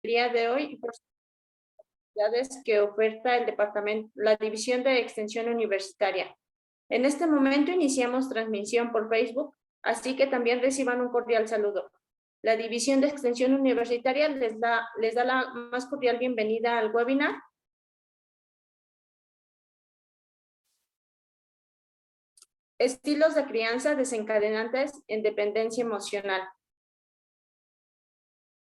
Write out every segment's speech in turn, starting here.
día de hoy y por las actividades que oferta el departamento, la División de Extensión Universitaria. En este momento iniciamos transmisión por Facebook, así que también reciban un cordial saludo. La División de Extensión Universitaria les da la más cordial bienvenida al webinar. Estilos de crianza desencadenantes en dependencia emocional.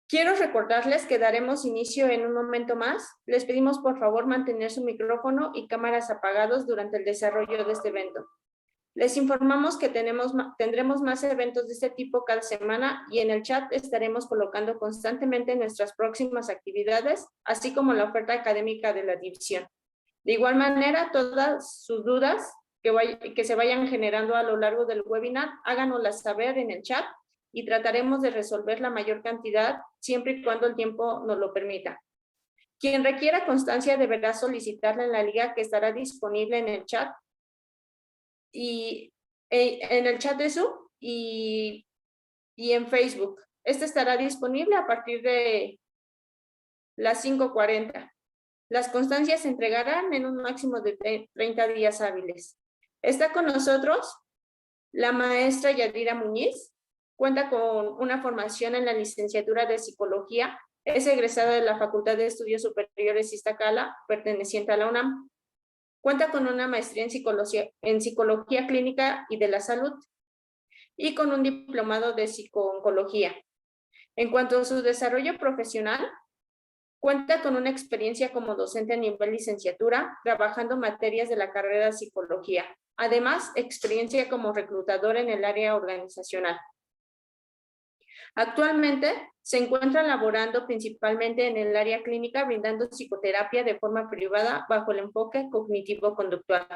Quiero recordarles que daremos inicio en un momento más. Les pedimos por favor mantener su micrófono y cámaras apagados durante el desarrollo de este evento. Les informamos que tendremos más eventos de este tipo cada semana y en el chat estaremos colocando constantemente nuestras próximas actividades, así como la oferta académica de la división. De igual manera, todas sus dudas que se vayan generando a lo largo del webinar, háganoslas saber en el chat y trataremos de resolver la mayor cantidad siempre y cuando el tiempo nos lo permita. Quien requiera constancia deberá solicitarla en la liga que estará disponible en el chat y en el chat de Zoom y en Facebook. Este estará disponible a partir de las 5:40. Las constancias se entregarán en un máximo de 30 días hábiles. Está con nosotros la maestra Yadira Muñiz. Cuenta con una formación en la licenciatura de Psicología. Es egresada de la Facultad de Estudios Superiores Iztacala, perteneciente a la UNAM. Cuenta con una maestría en Psicología Clínica y de la Salud y con un diplomado de Psico-Oncología. En cuanto a su desarrollo profesional, cuenta con una experiencia como docente a nivel licenciatura, trabajando materias de la carrera de Psicología. Además, experiencia como reclutadora en el área organizacional. Actualmente se encuentra laborando principalmente en el área clínica, brindando psicoterapia de forma privada bajo el enfoque cognitivo-conductual.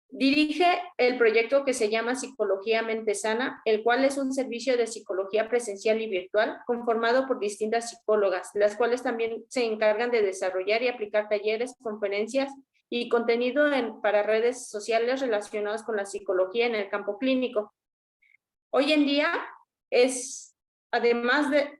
Dirige el proyecto que se llama Psicología Mente Sana, el cual es un servicio de psicología presencial y virtual conformado por distintas psicólogas, las cuales también se encargan de desarrollar y aplicar talleres, conferencias y contenido para redes sociales relacionados con la psicología en el campo clínico. Hoy en día además de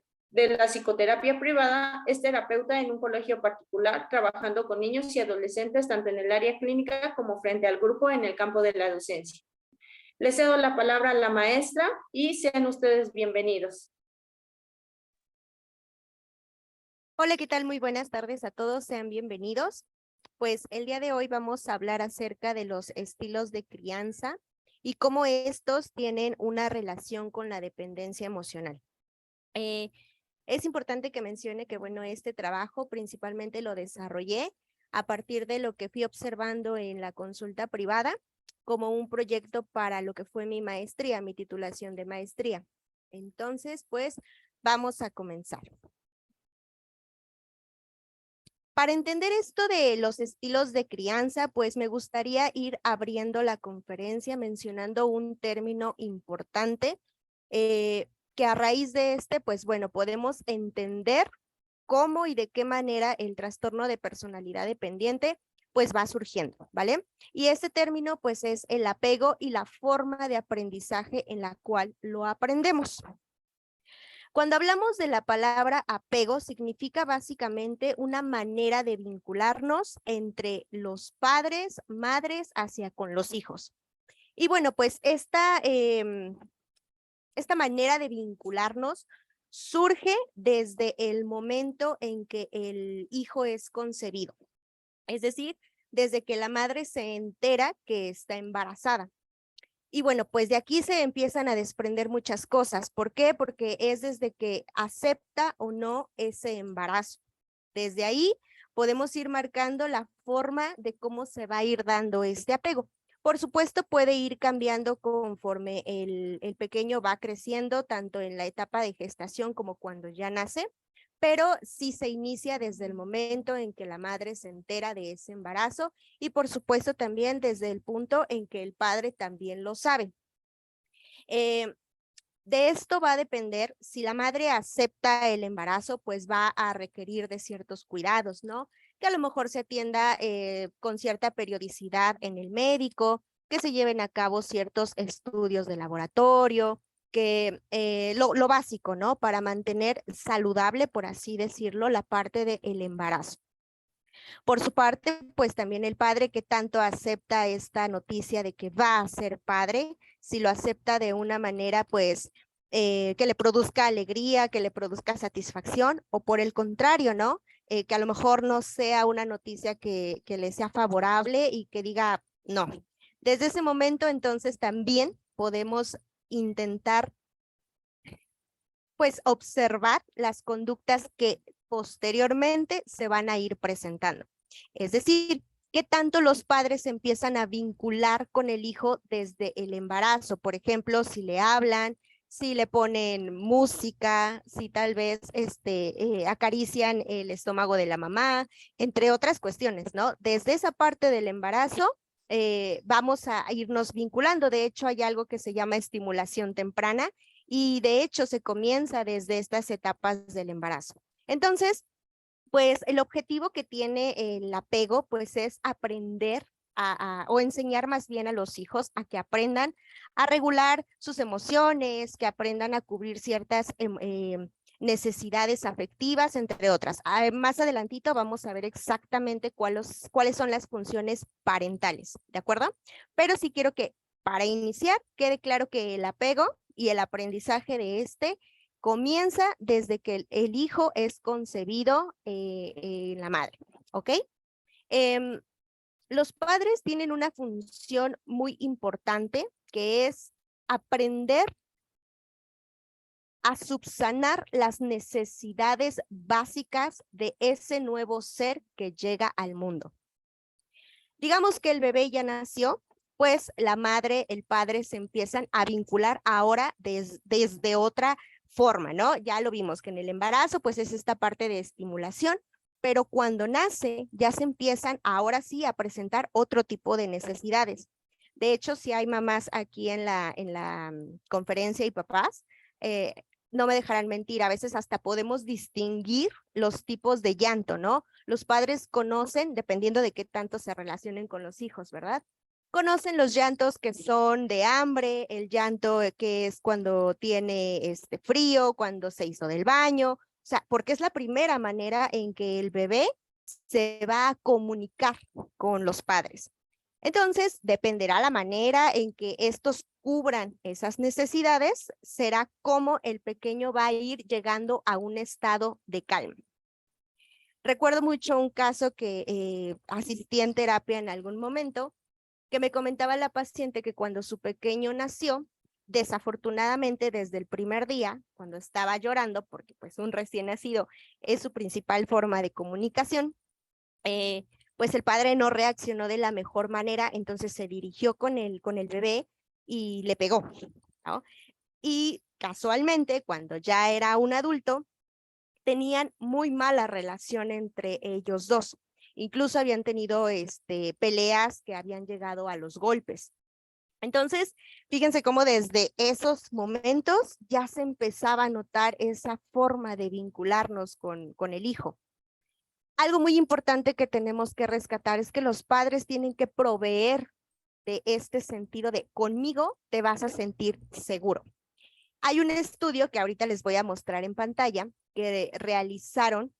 la psicoterapia privada, es terapeuta en un colegio particular, trabajando con niños y adolescentes tanto en el área clínica como frente al grupo en el campo de la docencia. Les cedo la palabra a la maestra y sean ustedes bienvenidos. Hola, ¿qué tal? Muy buenas tardes a todos, sean bienvenidos. Pues el día de hoy vamos a hablar acerca de los estilos de crianza y cómo estos tienen una relación con la dependencia emocional. Es importante que mencione que, bueno, este trabajo principalmente lo desarrollé a partir de lo que fui observando en la consulta privada como un proyecto para lo que fue mi maestría, mi titulación de maestría. Entonces, pues, vamos a comenzar. Para entender esto de los estilos de crianza, pues me gustaría ir abriendo la conferencia mencionando un término importante que a raíz de pues bueno, podemos entender cómo y de qué manera el trastorno de personalidad dependiente pues va surgiendo, ¿vale? Y este término pues es el apego y la forma de aprendizaje en la cual lo aprendemos. Cuando hablamos de la palabra apego, significa básicamente una manera de vincularnos entre los padres, madres, hacia con los hijos. Y bueno, pues esta manera de vincularnos surge desde el momento en que el hijo es concebido. Es decir, desde que la madre se entera que está embarazada. Y bueno, pues de aquí se empiezan a desprender muchas cosas. ¿Por qué? Porque es desde que acepta o no ese embarazo. Desde ahí podemos ir marcando la forma de cómo se va a ir dando este apego. Por supuesto, puede ir cambiando conforme el pequeño va creciendo, tanto en la etapa de gestación como cuando ya nace, pero sí se inicia desde el momento en que la madre se entera de ese embarazo y por supuesto también desde el punto en que el padre también lo sabe. De esto va a depender, si la madre acepta el embarazo, pues va a requerir de ciertos cuidados, ¿no? Que a lo mejor se atienda con cierta periodicidad en el médico, que se lleven a cabo ciertos estudios de laboratorio, que lo básico, ¿no? Para mantener saludable, por así decirlo, la parte del embarazo. Por su parte, pues también el padre que tanto acepta esta noticia de que va a ser padre, si lo acepta de una manera, pues, que le produzca alegría, que le produzca satisfacción, o por el contrario, ¿no? Que a lo mejor no sea una noticia que le sea favorable y que diga, no. Desde ese momento, entonces, también podemos intentar, pues, observar las conductas que posteriormente se van a ir presentando. Es decir, qué tanto los padres empiezan a vincular con el hijo desde el embarazo. Por ejemplo, si le hablan, si le ponen música, si tal vez acarician el estómago de la mamá, entre otras cuestiones, ¿no? Desde esa parte del embarazo vamos a irnos vinculando. De hecho, hay algo que se llama estimulación temprana y de hecho se comienza desde estas etapas del embarazo. Entonces, pues el objetivo que tiene el apego, pues es aprender o enseñar más bien a los hijos a que aprendan a regular sus emociones, que aprendan a cubrir ciertas necesidades afectivas, entre otras. Más adelantito vamos a ver exactamente cuáles son las funciones parentales, ¿de acuerdo? Pero sí quiero que para iniciar quede claro que el apego y el aprendizaje de comienza desde que el hijo es concebido en la madre, ¿ok? Los padres tienen una función muy importante que es aprender a subsanar las necesidades básicas de ese nuevo ser que llega al mundo. Digamos que el bebé ya nació, pues la madre, el padre se empiezan a vincular ahora desde otra forma, ¿no? Ya lo vimos que en el embarazo, pues es esta parte de estimulación, pero cuando nace ya se empiezan ahora sí a presentar otro tipo de necesidades. De hecho, si hay mamás aquí en la conferencia y papás, no me dejarán mentir, a veces hasta podemos distinguir los tipos de llanto, ¿no? Los padres conocen, dependiendo de qué tanto se relacionen con los hijos, ¿verdad? Conocen los llantos que son de hambre, el llanto que es cuando tiene frío, cuando se hizo del baño, o sea, porque es la primera manera en que el bebé se va a comunicar con los padres. Entonces, dependerá la manera en que estos cubran esas necesidades, será cómo el pequeño va a ir llegando a un estado de calma. Recuerdo mucho un caso que asistí en terapia en algún momento, que me comentaba la paciente que cuando su pequeño nació, desafortunadamente desde el primer día, cuando estaba llorando, porque pues un recién nacido es su principal forma de comunicación, pues el padre no reaccionó de la mejor manera, entonces se dirigió con el bebé y le pegó, ¿no? Y casualmente, cuando ya era un adulto, tenían muy mala relación entre ellos dos. Incluso habían tenido peleas que habían llegado a los golpes. Entonces, fíjense cómo desde esos momentos ya se empezaba a notar esa forma de vincularnos con el hijo. Algo muy importante que tenemos que rescatar es que los padres tienen que proveer de este sentido de conmigo te vas a sentir seguro. Hay un estudio que ahorita les voy a mostrar en pantalla que realizaron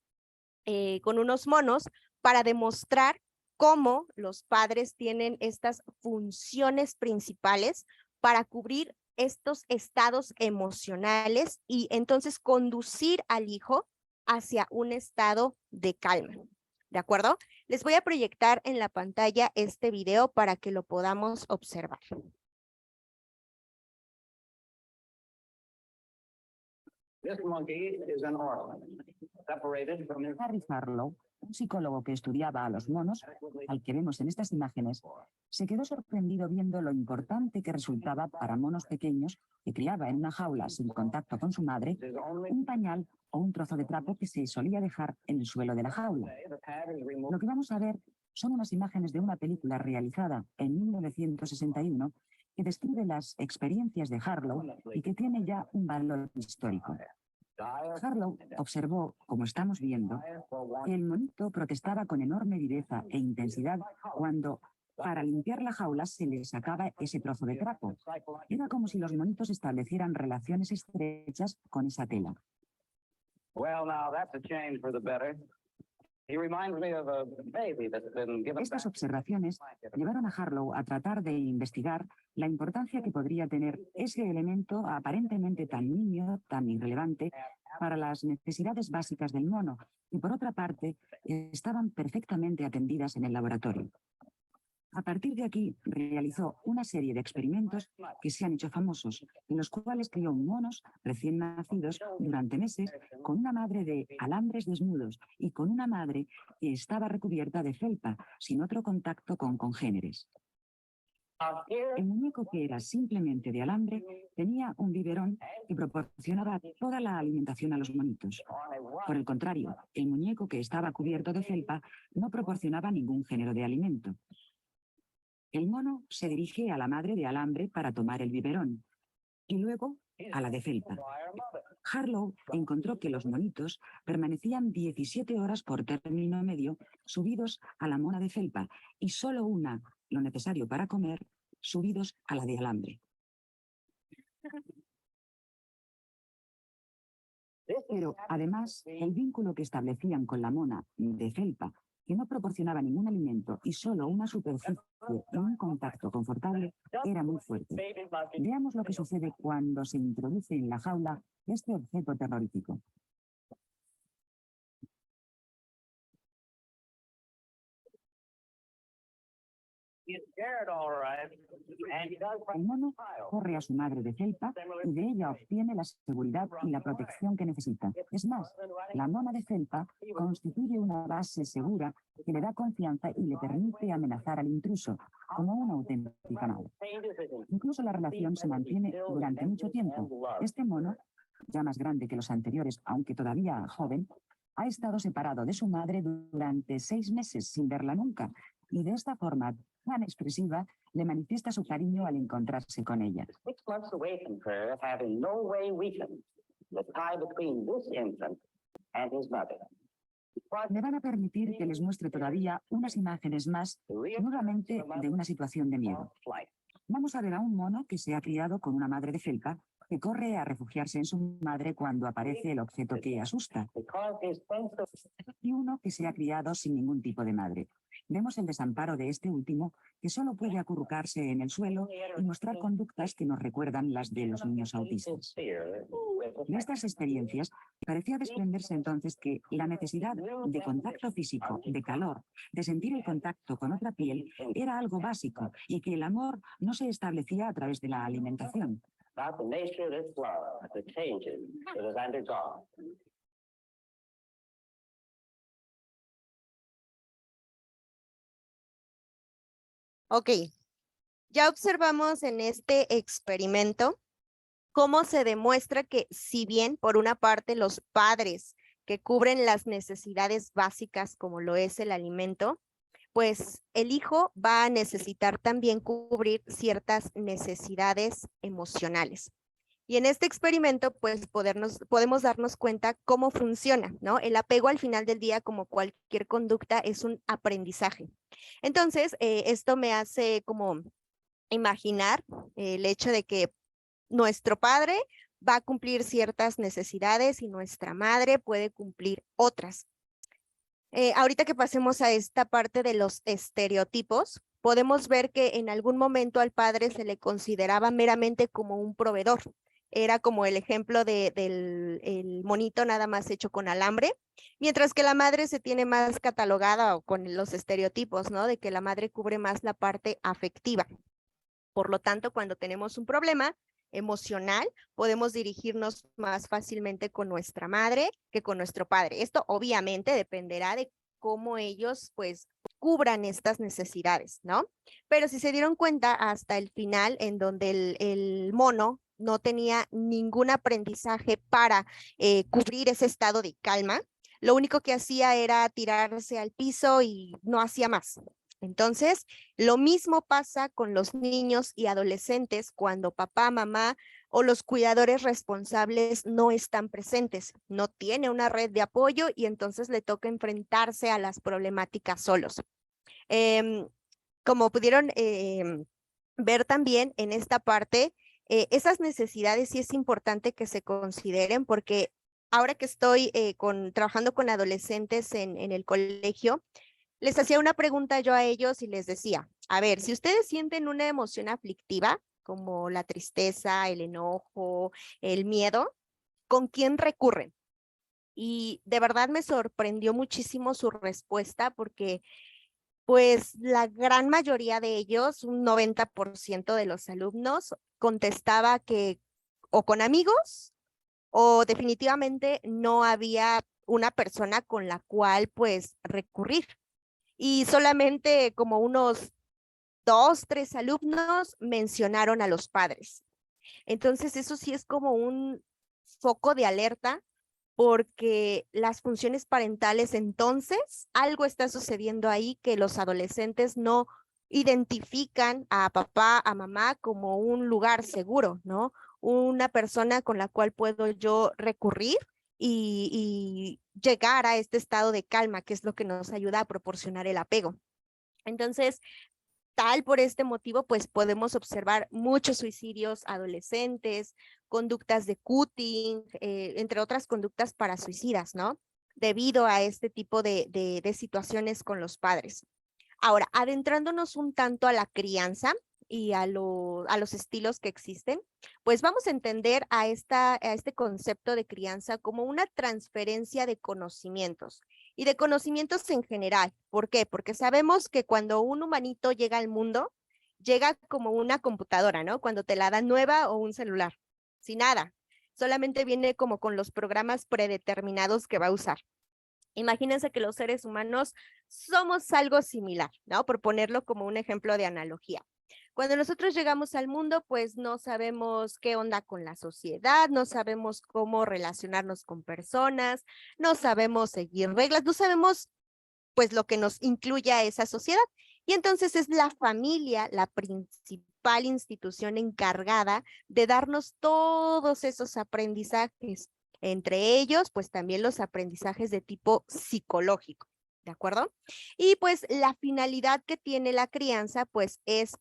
con unos monos para demostrar cómo los padres tienen estas funciones principales para cubrir estos estados emocionales y entonces conducir al hijo hacia un estado de calma. ¿De acuerdo? Les voy a proyectar en la pantalla este video para que lo podamos observar. This monkey is an orphan, separated from his... Harry Harlow, un psicólogo que estudiaba a los monos, al que vemos en estas imágenes, se quedó sorprendido viendo lo importante que resultaba para monos pequeños que criaba en una jaula sin contacto con su madre, un pañal o un trozo de trapo que se solía dejar en el suelo de la jaula. Lo que vamos a ver son unas imágenes de una película realizada en 1961 que describe las experiencias de Harlow y que tiene ya un valor histórico. Harlow observó, como estamos viendo, que el monito protestaba con enorme viveza e intensidad cuando Para limpiar la jaula se le sacaba ese trozo de trapo. Era como si los monitos establecieran relaciones estrechas con esa tela. Well, now that's a change for the better. He reminds me of a baby that's been given Estas back. observaciones llevaron a Harlow a tratar de investigar la importancia que podría tener ese elemento aparentemente tan nimio, tan irrelevante, para las necesidades básicas del mono, y por otra parte, estaban perfectamente atendidas en el laboratorio. A partir de aquí, realizó una serie de experimentos que se han hecho famosos, en los cuales crió monos recién nacidos durante meses con una madre de alambres desnudos y con una madre que estaba recubierta de felpa, sin otro contacto con congéneres. El muñeco, que era simplemente de alambre, tenía un biberón que proporcionaba toda la alimentación a los monitos. Por el contrario, el muñeco que estaba cubierto de felpa no proporcionaba ningún género de alimento. El mono se dirige a la madre de alambre para tomar el biberón y luego a la de felpa. Harlow encontró que los monitos permanecían 17 horas por término medio subidos a la mona de felpa y solo una, lo necesario para comer, subidos a la de alambre. Pero además, el vínculo que establecían con la mona de felpa, que no proporcionaba ningún alimento y solo una superficie y un contacto confortable, era muy fuerte. Veamos lo que sucede cuando se introduce en la jaula este objeto terrorífico. He's scared, all right. And he does El mono corre a su madre de felpa y de ella obtiene la seguridad y la protección que necesita. Es más, la mona de felpa constituye una base segura que le da confianza y le permite amenazar al intruso, como una auténtica madre. Incluso la relación se mantiene durante mucho tiempo. Este mono, ya más grande que los anteriores, aunque todavía joven, ha estado separado de su madre durante 6 meses sin verla nunca, y de esta forma tan expresiva le manifiesta su cariño al encontrarse con ella. 6 months away from her, having no way weakened the tie between this infant and his mother. Me van a permitir que les muestre todavía unas imágenes más, nuevamente de una situación de miedo. Vamos a ver a un mono que se ha criado con una madre de felpa, que corre a refugiarse en su madre cuando aparece el objeto que asusta, y uno que se ha criado sin ningún tipo de madre. Vemos el desamparo de este último, que solo puede acurrucarse en el suelo y mostrar conductas que nos recuerdan las de los niños autistas. De estas experiencias, parecía desprenderse entonces que la necesidad de contacto físico, de calor, de sentir el contacto con otra piel, era algo básico y que el amor no se establecía a través de la alimentación. Ok, ya observamos en este experimento cómo se demuestra que si bien por una parte los padres que cubren las necesidades básicas como lo es el alimento, pues el hijo va a necesitar también cubrir ciertas necesidades emocionales. Y en este experimento, pues podemos darnos cuenta cómo funciona, ¿no? El apego al final del día, como cualquier conducta, es un aprendizaje. Entonces, esto me hace como imaginar el hecho de que nuestro padre va a cumplir ciertas necesidades y nuestra madre puede cumplir otras. Ahorita que pasemos a esta parte de los estereotipos, podemos ver que en algún momento al padre se le consideraba meramente como un proveedor. Era como el ejemplo del el monito nada más hecho con alambre, mientras que la madre se tiene más catalogada con los estereotipos, ¿no? De que la madre cubre más la parte afectiva. Por lo tanto, cuando tenemos un problema emocional, podemos dirigirnos más fácilmente con nuestra madre que con nuestro padre. Esto obviamente dependerá de cómo ellos pues cubran estas necesidades, ¿no? Pero si se dieron cuenta hasta el final en donde el mono no tenía ningún aprendizaje para cubrir ese estado de calma, lo único que hacía era tirarse al piso y no hacía más. Entonces, lo mismo pasa con los niños y adolescentes cuando papá, mamá o los cuidadores responsables no están presentes, no tiene una red de apoyo y entonces le toca enfrentarse a las problemáticas solos. como pudieron ver también en esta parte, esas necesidades sí es importante que se consideren porque ahora que estoy trabajando con adolescentes en el colegio, les hacía una pregunta yo a ellos y les decía, a ver, si ustedes sienten una emoción aflictiva, como la tristeza, el enojo, el miedo, ¿con quién recurren? Y de verdad me sorprendió muchísimo su respuesta porque pues la gran mayoría de ellos, un 90% de los alumnos, contestaba que o con amigos o definitivamente no había una persona con la cual pues recurrir. Y solamente como unos 2, 3 alumnos mencionaron a los padres. Entonces eso sí es como un foco de alerta porque las funciones parentales, entonces, algo está sucediendo ahí que los adolescentes no identifican a papá, a mamá como un lugar seguro, ¿no? Una persona con la cual puedo yo recurrir y llegar a este estado de calma, que es lo que nos ayuda a proporcionar el apego. Entonces, tal por este motivo, pues podemos observar muchos suicidios adolescentes, conductas de cutting, entre otras conductas para suicidas, ¿no? Debido a este tipo de situaciones con los padres. Ahora, adentrándonos un tanto a la crianza y a los estilos que existen, pues vamos a entender a este concepto de crianza como una transferencia de conocimientos y de conocimientos en general. ¿Por qué? Porque sabemos que cuando un humanito llega al mundo, llega como una computadora, ¿no? Cuando te la dan nueva o un celular, sin nada. Solamente viene como con los programas predeterminados que va a usar. Imagínense que los seres humanos somos algo similar, ¿no? Por ponerlo como un ejemplo de analogía. Cuando nosotros llegamos al mundo, pues no sabemos qué onda con la sociedad, no sabemos cómo relacionarnos con personas, no sabemos seguir reglas, no sabemos pues lo que nos incluye a esa sociedad. Y entonces es la familia la principal institución encargada de darnos todos esos aprendizajes, entre ellos pues también los aprendizajes de tipo psicológico, ¿de acuerdo? Y pues la finalidad que tiene la crianza pues es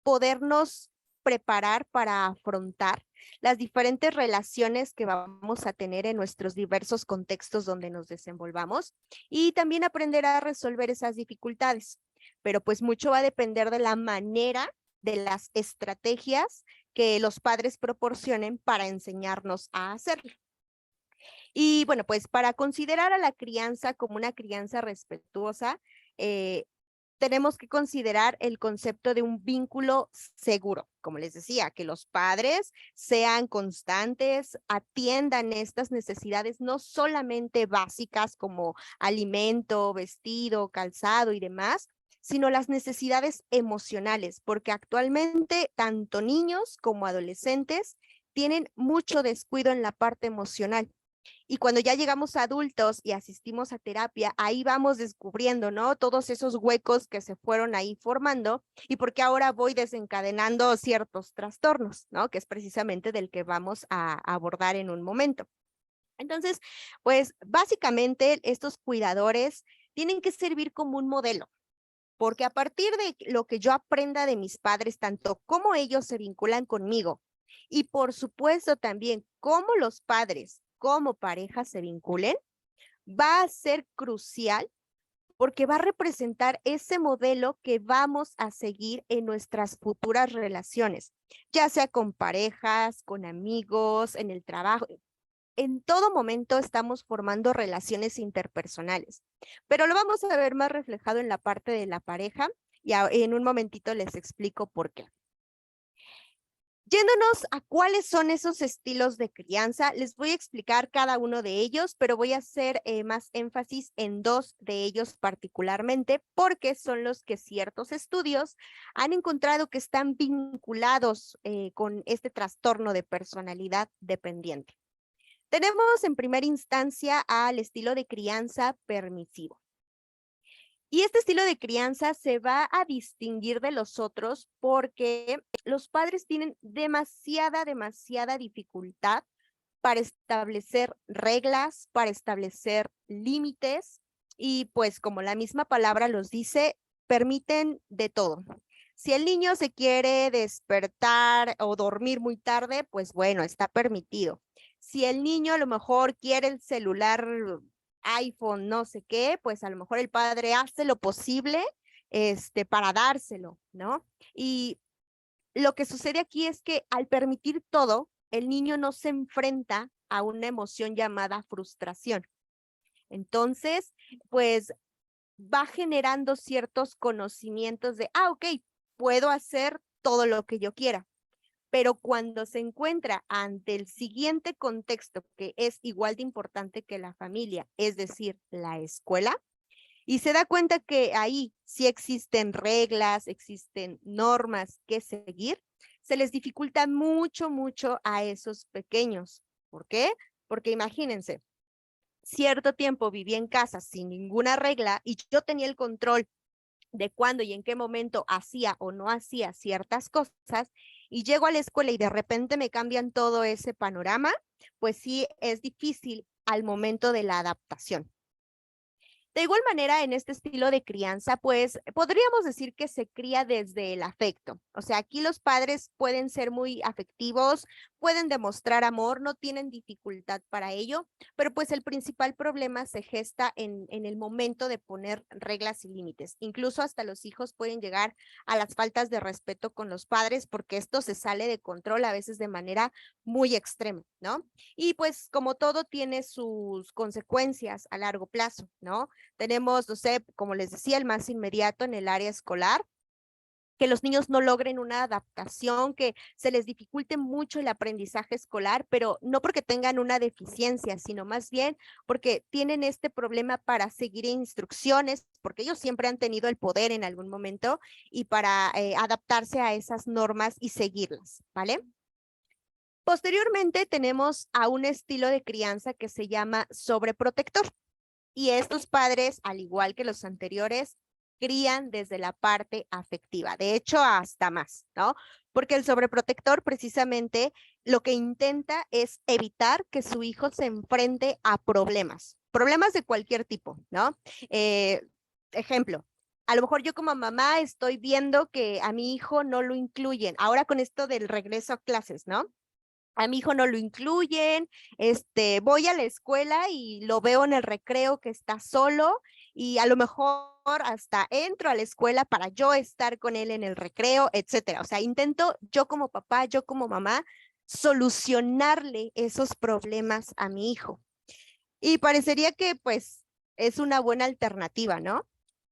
podernos preparar para afrontar las diferentes relaciones que vamos a tener en nuestros diversos contextos donde nos desenvolvamos y también aprender a resolver esas dificultades. Pero pues mucho va a depender de la manera, de las estrategias que los padres proporcionen para enseñarnos a hacerlo. Y bueno, pues para considerar a la crianza como una crianza respetuosa, tenemos que considerar el concepto de un vínculo seguro. Como les decía, que los padres sean constantes, atiendan estas necesidades no solamente básicas como alimento, vestido, calzado y demás, sino las necesidades emocionales, porque actualmente tanto niños como adolescentes tienen mucho descuido en la parte emocional. Y cuando ya llegamos a adultos y asistimos a terapia, ahí vamos descubriendo, ¿no? Todos esos huecos que se fueron ahí formando y porque ahora voy desencadenando ciertos trastornos, ¿no? Que es precisamente del que vamos a abordar en un momento. Entonces, pues básicamente estos cuidadores tienen que servir como un modelo, porque a partir de lo que yo aprenda de mis padres, tanto cómo ellos se vinculan conmigo y por supuesto también cómo los padres como pareja se vinculen, va a ser crucial porque va a representar ese modelo que vamos a seguir en nuestras futuras relaciones, ya sea con parejas, con amigos, en el trabajo. En todo momento estamos formando relaciones interpersonales, pero lo vamos a ver más reflejado en la parte de la pareja y en un momentito les explico por qué. Yéndonos a cuáles son esos estilos de crianza, les voy a explicar cada uno de ellos, pero voy a hacer más énfasis en 2 de ellos particularmente, porque son los que ciertos estudios han encontrado que están vinculados con este trastorno de personalidad dependiente. Tenemos en primera instancia al estilo de crianza permisivo. Y este estilo de crianza se va a distinguir de los otros porque los padres tienen demasiada dificultad para establecer reglas, para establecer límites y pues como la misma palabra los dice, permiten de todo. Si el niño se quiere despertar o dormir muy tarde, pues bueno, está permitido. Si el niño a lo mejor quiere el celular iPhone, no sé qué, pues a lo mejor el padre hace lo posible para dárselo, ¿no? Y lo que sucede aquí es que al permitir todo, el niño no se enfrenta a una emoción llamada frustración. Entonces, pues va generando ciertos conocimientos de, ok, puedo hacer todo lo que yo quiera. Pero cuando se encuentra ante el siguiente contexto, que es igual de importante que la familia, es decir, la escuela, y se da cuenta que ahí sí existen reglas, existen normas que seguir, se les dificulta mucho, mucho a esos pequeños. ¿Por qué? Porque imagínense, cierto tiempo viví en casa sin ninguna regla y yo tenía el control de cuándo y en qué momento hacía o no hacía ciertas cosas, y llego a la escuela y de repente me cambian todo ese panorama, pues sí es difícil al momento de la adaptación. De igual manera, en este estilo de crianza, pues podríamos decir que se cría desde el afecto. O sea, aquí los padres pueden ser muy afectivos, pueden demostrar amor, no tienen dificultad para ello, pero pues el principal problema se gesta en el momento de poner reglas y límites. Incluso hasta los hijos pueden llegar a las faltas de respeto con los padres porque esto se sale de control a veces de manera muy extrema, ¿no? Y pues como todo tiene sus consecuencias a largo plazo, ¿no? Tenemos, no sé, como les decía, el más inmediato en el área escolar, que los niños no logren una adaptación, que se les dificulte mucho el aprendizaje escolar, pero no porque tengan una deficiencia, sino más bien porque tienen este problema para seguir instrucciones, porque ellos siempre han tenido el poder en algún momento y para adaptarse a esas normas y seguirlas, ¿vale? Posteriormente tenemos a un estilo de crianza que se llama sobreprotector. Y estos padres, al igual que los anteriores, crían desde la parte afectiva, de hecho hasta más, ¿no? Porque el sobreprotector precisamente lo que intenta es evitar que su hijo se enfrente a problemas de cualquier tipo, ¿no? Ejemplo, a lo mejor yo como mamá estoy viendo que a mi hijo no lo incluyen, ahora con esto del regreso a clases, ¿no? A mi hijo no lo incluyen, voy a la escuela y lo veo en el recreo que está solo y a lo mejor hasta entro a la escuela para yo estar con él en el recreo, etcétera. O sea, intento yo como papá, yo como mamá, solucionarle esos problemas a mi hijo. Y parecería que pues es una buena alternativa, ¿no?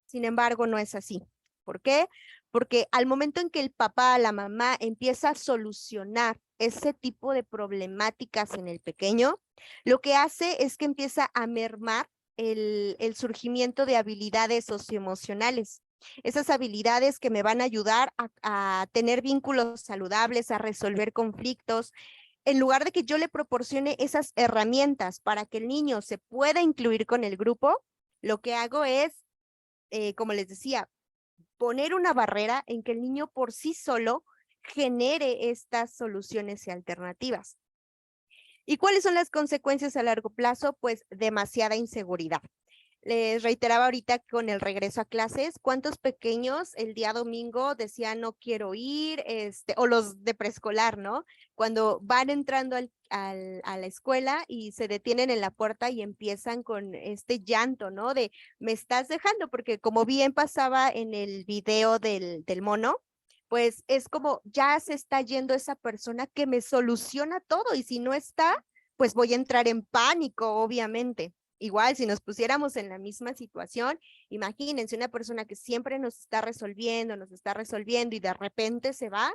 Sin embargo, no es así. ¿Por qué? Porque al momento en que el papá, la mamá empieza a solucionar ese tipo de problemáticas en el pequeño, lo que hace es que empieza a mermar el surgimiento de habilidades socioemocionales. Esas habilidades que me van a ayudar a tener vínculos saludables, a resolver conflictos. En lugar de que yo le proporcione esas herramientas para que el niño se pueda incluir con el grupo, lo que hago es, como les decía, poner una barrera en que el niño por sí solo genere estas soluciones y alternativas. ¿Y cuáles son las consecuencias a largo plazo? Pues demasiada inseguridad. Les reiteraba ahorita con el regreso a clases, ¿cuántos pequeños el día domingo decían no quiero ir? O los de preescolar, ¿no? Cuando van entrando a la escuela y se detienen en la puerta y empiezan con este llanto, ¿no? De me estás dejando, porque como bien pasaba en el video del mono, pues es como ya se está yendo esa persona que me soluciona todo y si no está, pues voy a entrar en pánico, obviamente. Igual, si nos pusiéramos en la misma situación, imagínense una persona que siempre nos está resolviendo y de repente se va,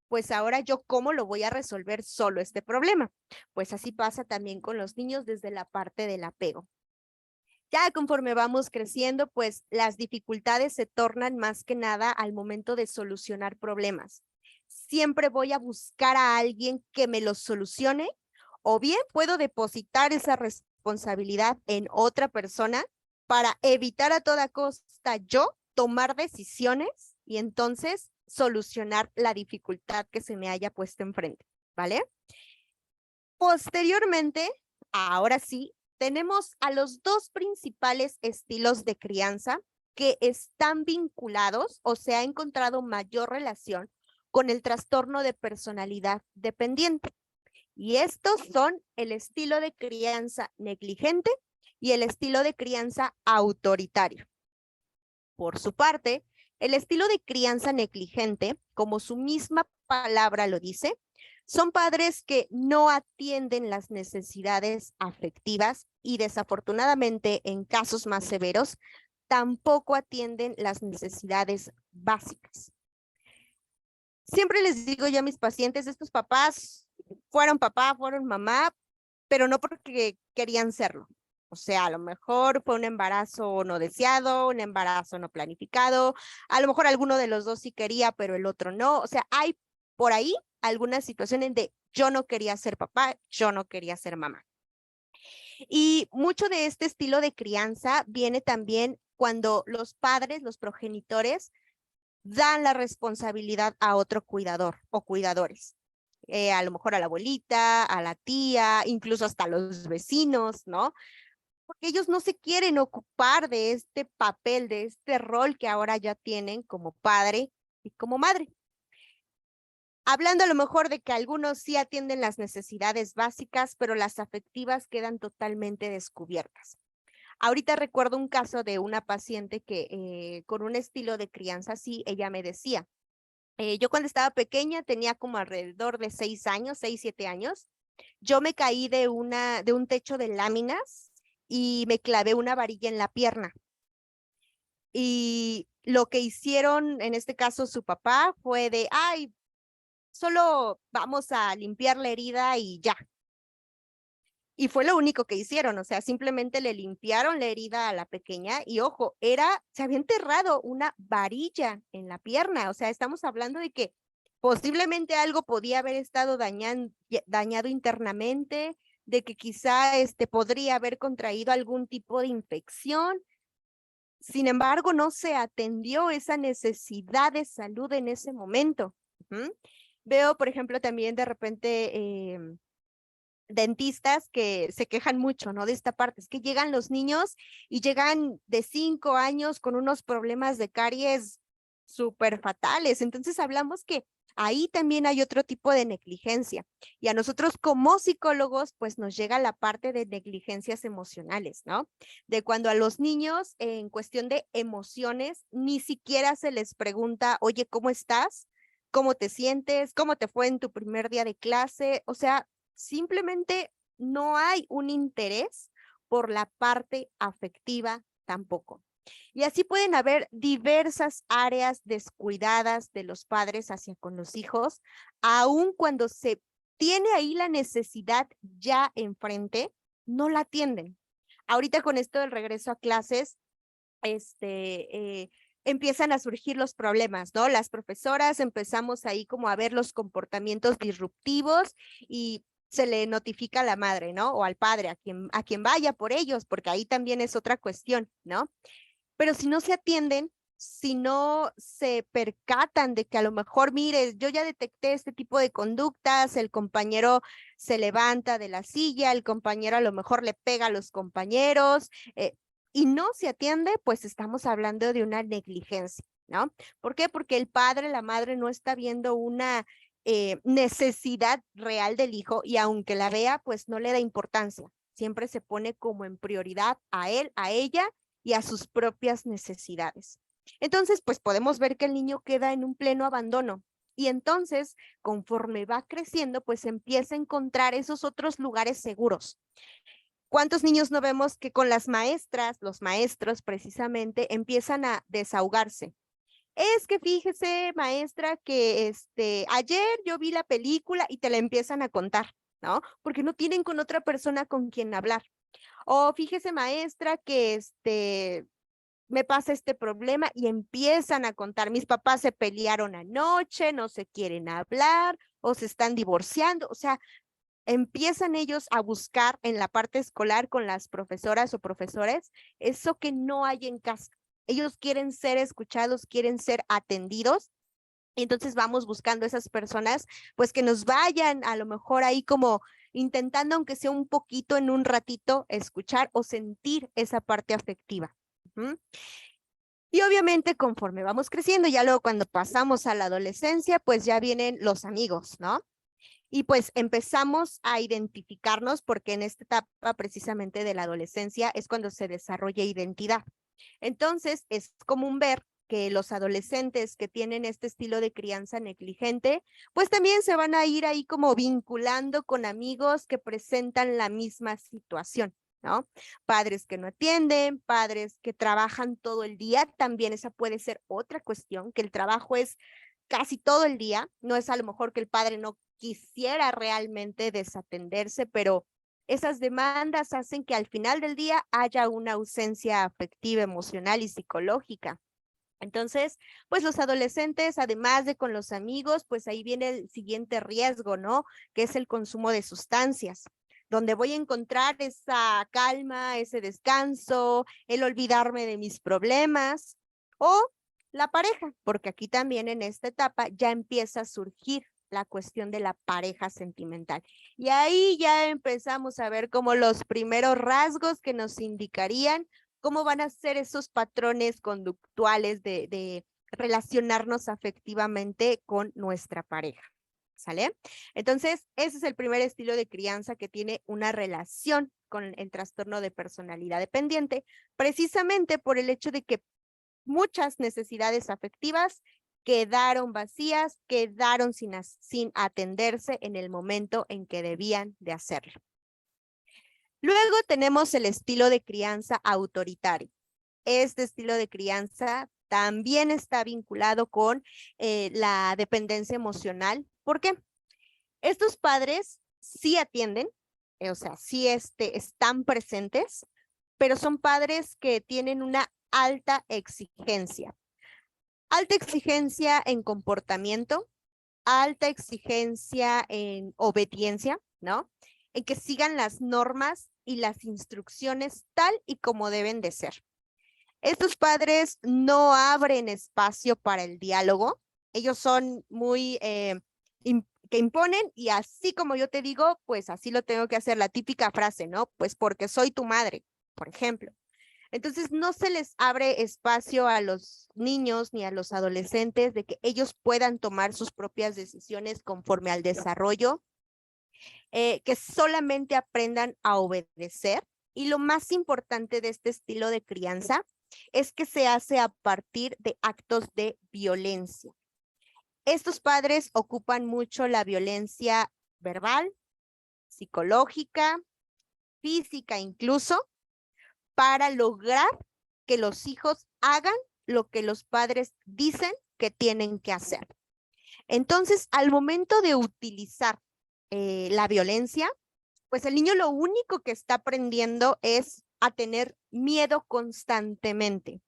pues ahora yo cómo lo voy a resolver solo este problema. Pues así pasa también con los niños desde la parte del apego. Ya conforme vamos creciendo, pues las dificultades se tornan más que nada al momento de solucionar problemas. Siempre voy a buscar a alguien que me los solucione o bien puedo depositar esa responsabilidad en otra persona para evitar a toda costa yo tomar decisiones y entonces solucionar la dificultad que se me haya puesto enfrente, ¿vale? Posteriormente, ahora sí, tenemos a los dos principales estilos de crianza que están vinculados o se ha encontrado mayor relación con el trastorno de personalidad dependiente. Y estos son el estilo de crianza negligente y el estilo de crianza autoritario. Por su parte, el estilo de crianza negligente, como su misma palabra lo dice, son padres que no atienden las necesidades afectivas y desafortunadamente en casos más severos, tampoco atienden las necesidades básicas. Siempre les digo yo a mis pacientes, estos papás fueron papá, fueron mamá, pero no porque querían serlo. O sea, a lo mejor fue un embarazo no deseado, un embarazo no planificado, a lo mejor alguno de los dos sí quería, pero el otro no. O sea, hay por ahí algunas situaciones de yo no quería ser papá, yo no quería ser mamá. Y mucho de este estilo de crianza viene también cuando los padres, los progenitores, dan la responsabilidad a otro cuidador o cuidadores. A lo mejor a la abuelita, a la tía, incluso hasta los vecinos, ¿no? Porque ellos no se quieren ocupar de este papel, de este rol que ahora ya tienen como padre y como madre. Hablando a lo mejor de que algunos sí atienden las necesidades básicas, pero las afectivas quedan totalmente descubiertas. Ahorita recuerdo un caso de una paciente que con un estilo de crianza así, ella me decía, yo cuando estaba pequeña tenía como alrededor de 6 años, 6, 7 años, yo me caí de un techo de láminas y me clavé una varilla en la pierna. Y lo que hicieron, en este caso su papá, fue de, ay, solo vamos a limpiar la herida y ya. Y fue lo único que hicieron, o sea, simplemente le limpiaron la herida a la pequeña y ojo, se había enterrado una varilla en la pierna, o sea, estamos hablando de que posiblemente algo podía haber estado dañado internamente, de que quizá podría haber contraído algún tipo de infección. Sin embargo, no se atendió esa necesidad de salud en ese momento. Veo, por ejemplo, también de repente dentistas que se quejan mucho, ¿no? De esta parte, es que llegan los niños y llegan de 5 años con unos problemas de caries súper fatales. Entonces hablamos que ahí también hay otro tipo de negligencia. Y a nosotros como psicólogos, pues nos llega la parte de negligencias emocionales, ¿no? De cuando a los niños en cuestión de emociones ni siquiera se les pregunta, oye, ¿cómo estás? ¿Cómo te sientes? ¿Cómo te fue en tu primer día de clase? O sea, simplemente no hay un interés por la parte afectiva tampoco. Y así pueden haber diversas áreas descuidadas de los padres hacia con los hijos, aun cuando se tiene ahí la necesidad ya enfrente, no la atienden. Ahorita con esto del regreso a clases, empiezan a surgir los problemas, ¿no? Las profesoras empezamos ahí como a ver los comportamientos disruptivos y se le notifica a la madre, ¿no? O al padre, a quien vaya por ellos, porque ahí también es otra cuestión, ¿no? Pero si no se atienden, si no se percatan de que a lo mejor, mire, yo ya detecté este tipo de conductas, el compañero se levanta de la silla, el compañero a lo mejor le pega a los compañeros, y no se atiende, pues estamos hablando de una negligencia, ¿no? ¿Por qué? Porque el padre, la madre no está viendo una necesidad real del hijo y aunque la vea, pues no le da importancia. Siempre se pone como en prioridad a él, a ella y a sus propias necesidades. Entonces, pues podemos ver que el niño queda en un pleno abandono. Y entonces, conforme va creciendo, pues empieza a encontrar esos otros lugares seguros. ¿Cuántos niños no vemos que con las maestras, los maestros precisamente, empiezan a desahogarse? Es que fíjese, maestra, que ayer yo vi la película y te la empiezan a contar, ¿no? Porque no tienen con otra persona con quien hablar. O fíjese, maestra, que me pasa este problema y empiezan a contar, mis papás se pelearon anoche, no se quieren hablar o se están divorciando, o sea, empiezan ellos a buscar en la parte escolar con las profesoras o profesores eso que no hay en casa. Ellos quieren ser escuchados, quieren ser atendidos. Entonces vamos buscando esas personas, pues que nos vayan a lo mejor ahí como intentando, aunque sea un poquito en un ratito, escuchar o sentir esa parte afectiva. Y obviamente conforme vamos creciendo, ya luego cuando pasamos a la adolescencia, pues ya vienen los amigos, ¿no? Y pues empezamos a identificarnos porque en esta etapa precisamente de la adolescencia es cuando se desarrolla identidad. Entonces es común ver que los adolescentes que tienen este estilo de crianza negligente, pues también se van a ir ahí como vinculando con amigos que presentan la misma situación, ¿no? Padres que no atienden, padres que trabajan todo el día, también esa puede ser otra cuestión, que el trabajo es casi todo el día, no es a lo mejor que el padre no quisiera realmente desatenderse, pero esas demandas hacen que al final del día haya una ausencia afectiva, emocional y psicológica. Entonces, pues los adolescentes, además de con los amigos, pues ahí viene el siguiente riesgo, ¿no? Que es el consumo de sustancias, donde voy a encontrar esa calma, ese descanso, el olvidarme de mis problemas o la pareja, porque aquí también en esta etapa ya empieza a surgir la cuestión de la pareja sentimental. Y ahí ya empezamos a ver como los primeros rasgos que nos indicarían cómo van a ser esos patrones conductuales de relacionarnos afectivamente con nuestra pareja. ¿Sale? Entonces, ese es el primer estilo de crianza que tiene una relación con el trastorno de personalidad dependiente, precisamente por el hecho de que muchas necesidades afectivas quedaron vacías, quedaron sin atenderse en el momento en que debían de hacerlo. Luego tenemos el estilo de crianza autoritario. Este estilo de crianza también está vinculado con la dependencia emocional. ¿Por qué? Estos padres sí atienden, o sea, sí están presentes, pero son padres que tienen una alta exigencia. Alta exigencia en comportamiento, alta exigencia en obediencia, ¿no? En que sigan las normas y las instrucciones tal y como deben de ser. Estos padres no abren espacio para el diálogo. Ellos son muy que imponen y así como yo te digo, pues así lo tengo que hacer. La típica frase, ¿no? Pues porque soy tu madre, por ejemplo. Entonces no se les abre espacio a los niños ni a los adolescentes de que ellos puedan tomar sus propias decisiones conforme al desarrollo, que solamente aprendan a obedecer. Y lo más importante de este estilo de crianza es que se hace a partir de actos de violencia. Estos padres ocupan mucho la violencia verbal, psicológica, física incluso, para lograr que los hijos hagan lo que los padres dicen que tienen que hacer. Entonces, al momento de utilizar la violencia, pues el niño lo único que está aprendiendo es a tener miedo constantemente.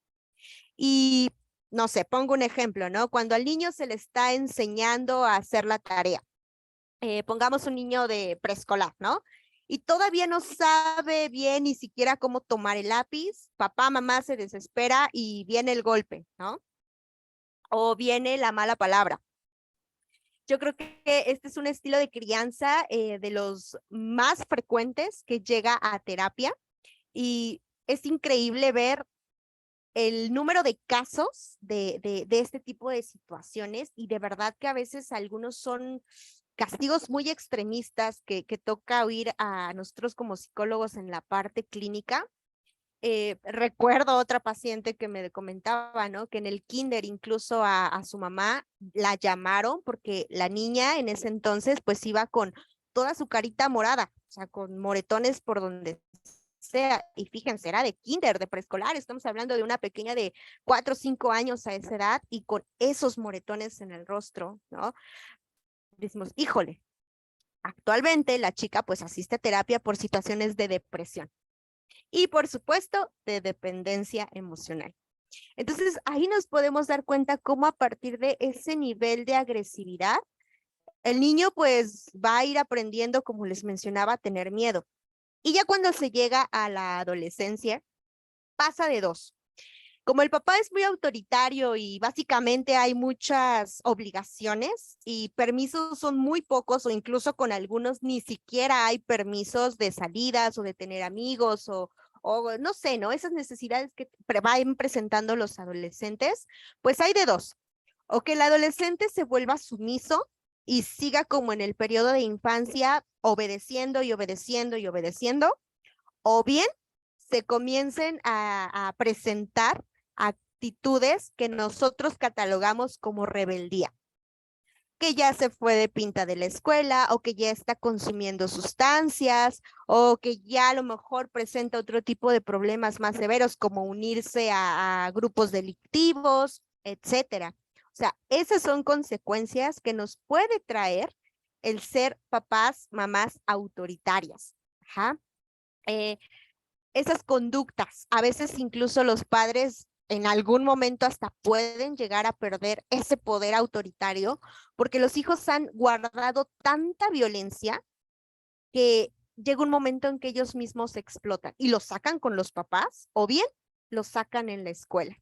Y no sé, pongo un ejemplo, ¿no? Cuando al niño se le está enseñando a hacer la tarea, pongamos un niño de preescolar, ¿no? Y todavía no sabe bien ni siquiera cómo tomar el lápiz, papá, mamá se desespera y viene el golpe, ¿no? O viene la mala palabra. Yo creo que este es un estilo de crianza de los más frecuentes que llega a terapia y es increíble ver el número de casos de este tipo de situaciones y de verdad que a veces algunos son castigos muy extremistas que toca oír a nosotros como psicólogos en la parte clínica. Recuerdo otra paciente que me comentaba, ¿no? Que en el kinder incluso a su mamá la llamaron porque la niña en ese entonces pues iba con toda su carita morada, o sea, con moretones por donde sea. Y fíjense, era de kinder, de preescolar, estamos hablando de una pequeña de 4 o 5 años a esa edad y con esos moretones en el rostro, ¿no? Decimos, híjole, actualmente la chica pues asiste a terapia por situaciones de depresión. Y por supuesto, de dependencia emocional. Entonces, ahí nos podemos dar cuenta cómo a partir de ese nivel de agresividad, el niño pues va a ir aprendiendo, como les mencionaba, a tener miedo. Y ya cuando se llega a la adolescencia, pasa de dos. Como el papá es muy autoritario y básicamente hay muchas obligaciones y permisos son muy pocos o incluso con algunos ni siquiera hay permisos de salidas o de tener amigos o o no sé, ¿no? Esas necesidades que van presentando los adolescentes, pues hay de dos. O que el adolescente se vuelva sumiso y siga como en el periodo de infancia obedeciendo y obedeciendo y obedeciendo, o bien se comiencen a presentar actitudes que nosotros catalogamos como rebeldía, que ya se fue de pinta de la escuela o que ya está consumiendo sustancias o que ya a lo mejor presenta otro tipo de problemas más severos como unirse a grupos delictivos, etcétera. O sea, esas son consecuencias que nos puede traer el ser papás, mamás autoritarias. Ajá. Esas conductas, a veces incluso los padres en algún momento hasta pueden llegar a perder ese poder autoritario porque los hijos han guardado tanta violencia que llega un momento en que ellos mismos explotan y lo sacan con los papás o bien lo sacan en la escuela.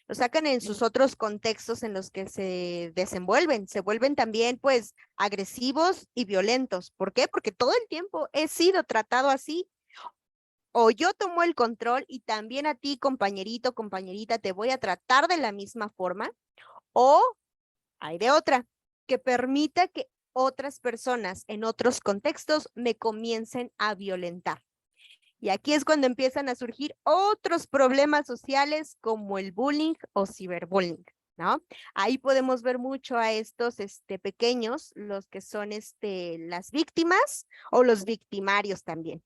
Lo sacan en sus otros contextos en los que se desenvuelven, se vuelven también pues agresivos y violentos. ¿Por qué? Porque todo el tiempo he sido tratado así. O yo tomo el control y también a ti, compañerito, compañerita, te voy a tratar de la misma forma. O hay de otra, que permita que otras personas en otros contextos me comiencen a violentar. Y aquí es cuando empiezan a surgir otros problemas sociales como el bullying o ciberbullying, ¿no? Ahí podemos ver mucho a estos pequeños, los que son las víctimas o los victimarios también.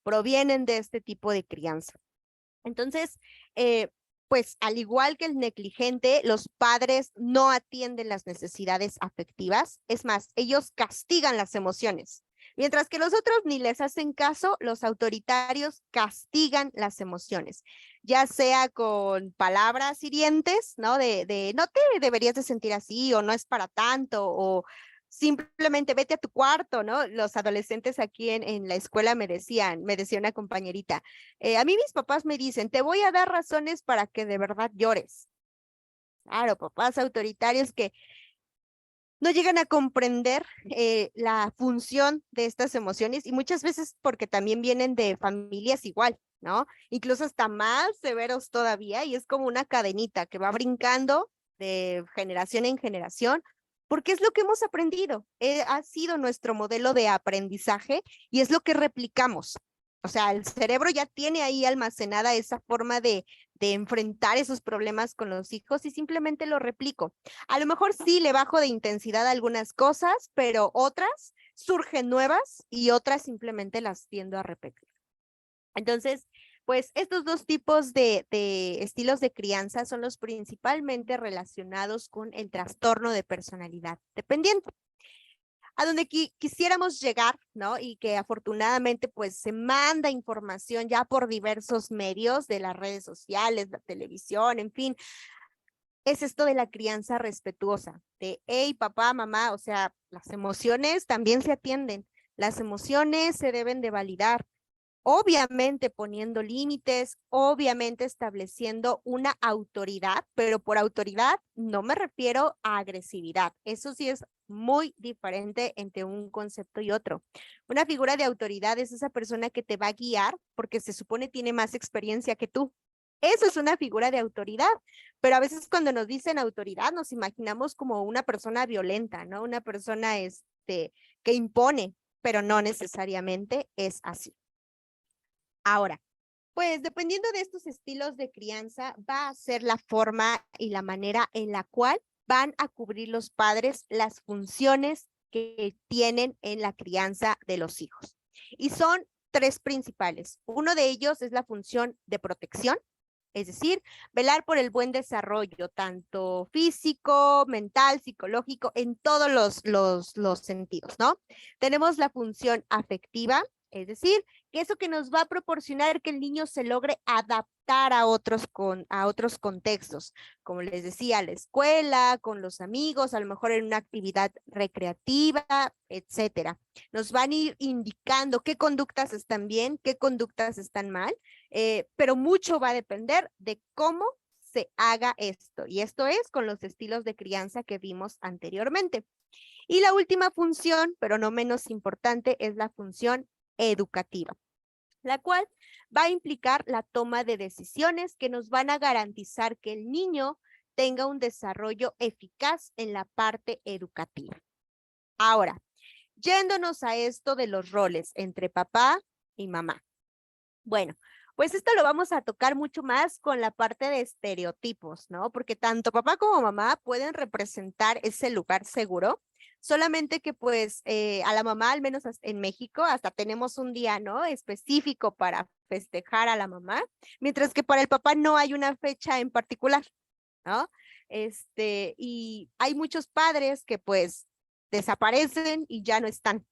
Provienen de este tipo de crianza. Entonces, pues al igual que el negligente, los padres no atienden las necesidades afectivas. Es más, ellos castigan las emociones. Mientras que los otros ni les hacen caso, los autoritarios castigan las emociones, ya sea con palabras hirientes, ¿no? De no te deberías de sentir así, o no es para tanto, o simplemente vete a tu cuarto, ¿no? Los adolescentes aquí en la escuela me decía una compañerita, a mí mis papás me dicen, te voy a dar razones para que de verdad llores. Claro, papás autoritarios que no llegan a comprender la función de estas emociones y muchas veces porque también vienen de familias igual, ¿no? Incluso hasta más severos todavía y es como una cadenita que va brincando de generación en generación porque es lo que hemos aprendido, ha sido nuestro modelo de aprendizaje y es lo que replicamos. O sea, el cerebro ya tiene ahí almacenada esa forma de enfrentar esos problemas con los hijos y simplemente lo replico. A lo mejor sí le bajo de intensidad algunas cosas, pero otras surgen nuevas y otras simplemente las tiendo a repetir. Entonces, pues estos dos tipos de estilos de crianza son los principalmente relacionados con el trastorno de personalidad dependiente. A donde quisiéramos llegar, ¿no? Y que afortunadamente pues se manda información ya por diversos medios de las redes sociales, la televisión, en fin, es esto de la crianza respetuosa, de, hey, papá, mamá, o sea, las emociones también se atienden, las emociones se deben de validar, obviamente poniendo límites, obviamente estableciendo una autoridad, pero por autoridad no me refiero a agresividad. Eso sí es muy diferente entre un concepto y otro. Una figura de autoridad es esa persona que te va a guiar porque se supone tiene más experiencia que tú. Eso es una figura de autoridad, pero a veces cuando nos dicen autoridad nos imaginamos como una persona violenta, ¿no? Una persona que impone, pero no necesariamente es así. Ahora, pues dependiendo de estos estilos de crianza, va a ser la forma y la manera en la cual van a cubrir los padres las funciones que tienen en la crianza de los hijos. Y son tres principales. Uno de ellos es la función de protección, es decir, velar por el buen desarrollo, tanto físico, mental, psicológico, en todos los sentidos, ¿no? Tenemos la función afectiva, es decir, que eso que nos va a proporcionar que el niño se logre adaptar a otros contextos, como les decía, la escuela, con los amigos, a lo mejor en una actividad recreativa, etcétera. Nos van a ir indicando qué conductas están bien, qué conductas están mal, pero mucho va a depender de cómo se haga esto. Y esto es con los estilos de crianza que vimos anteriormente. Y la última función, pero no menos importante, es la función educativa. la cual va a implicar la toma de decisiones que nos van a garantizar que el niño tenga un desarrollo eficaz en la parte educativa. Ahora, yéndonos a esto de los roles entre papá y mamá. Bueno, pues esto lo vamos a tocar mucho más con la parte de estereotipos, ¿no? Porque tanto papá como mamá pueden representar ese lugar seguro, solamente que pues a la mamá, al menos en México, hasta tenemos un día, ¿no? Específico para festejar a la mamá, mientras que para el papá no hay una fecha en particular, ¿no? Y hay muchos padres que pues desaparecen y ya no están,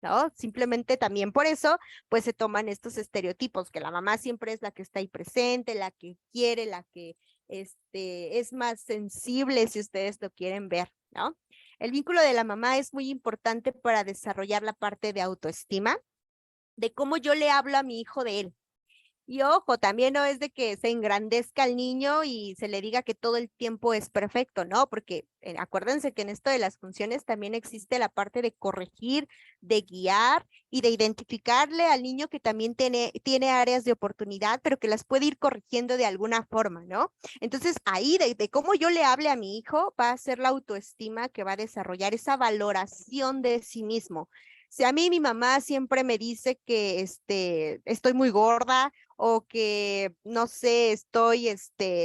¿no? Simplemente también por eso, pues se toman estos estereotipos, que la mamá siempre es la que está ahí presente, la que quiere, la que es más sensible, si ustedes lo quieren ver, ¿no? El vínculo de la mamá es muy importante para desarrollar la parte de autoestima, de cómo yo le hablo a mi hijo de él. Y ojo, también no es de que se engrandezca al niño y se le diga que todo el tiempo es perfecto, ¿no? Porque acuérdense que en esto de las funciones también existe la parte de corregir, de guiar y de identificarle al niño que también tiene áreas de oportunidad, pero que las puede ir corrigiendo de alguna forma, ¿no? Entonces ahí de cómo yo le hable a mi hijo va a ser la autoestima que va a desarrollar esa valoración de sí mismo. Si a mí mi mamá siempre me dice que estoy muy gorda o que, no sé, estoy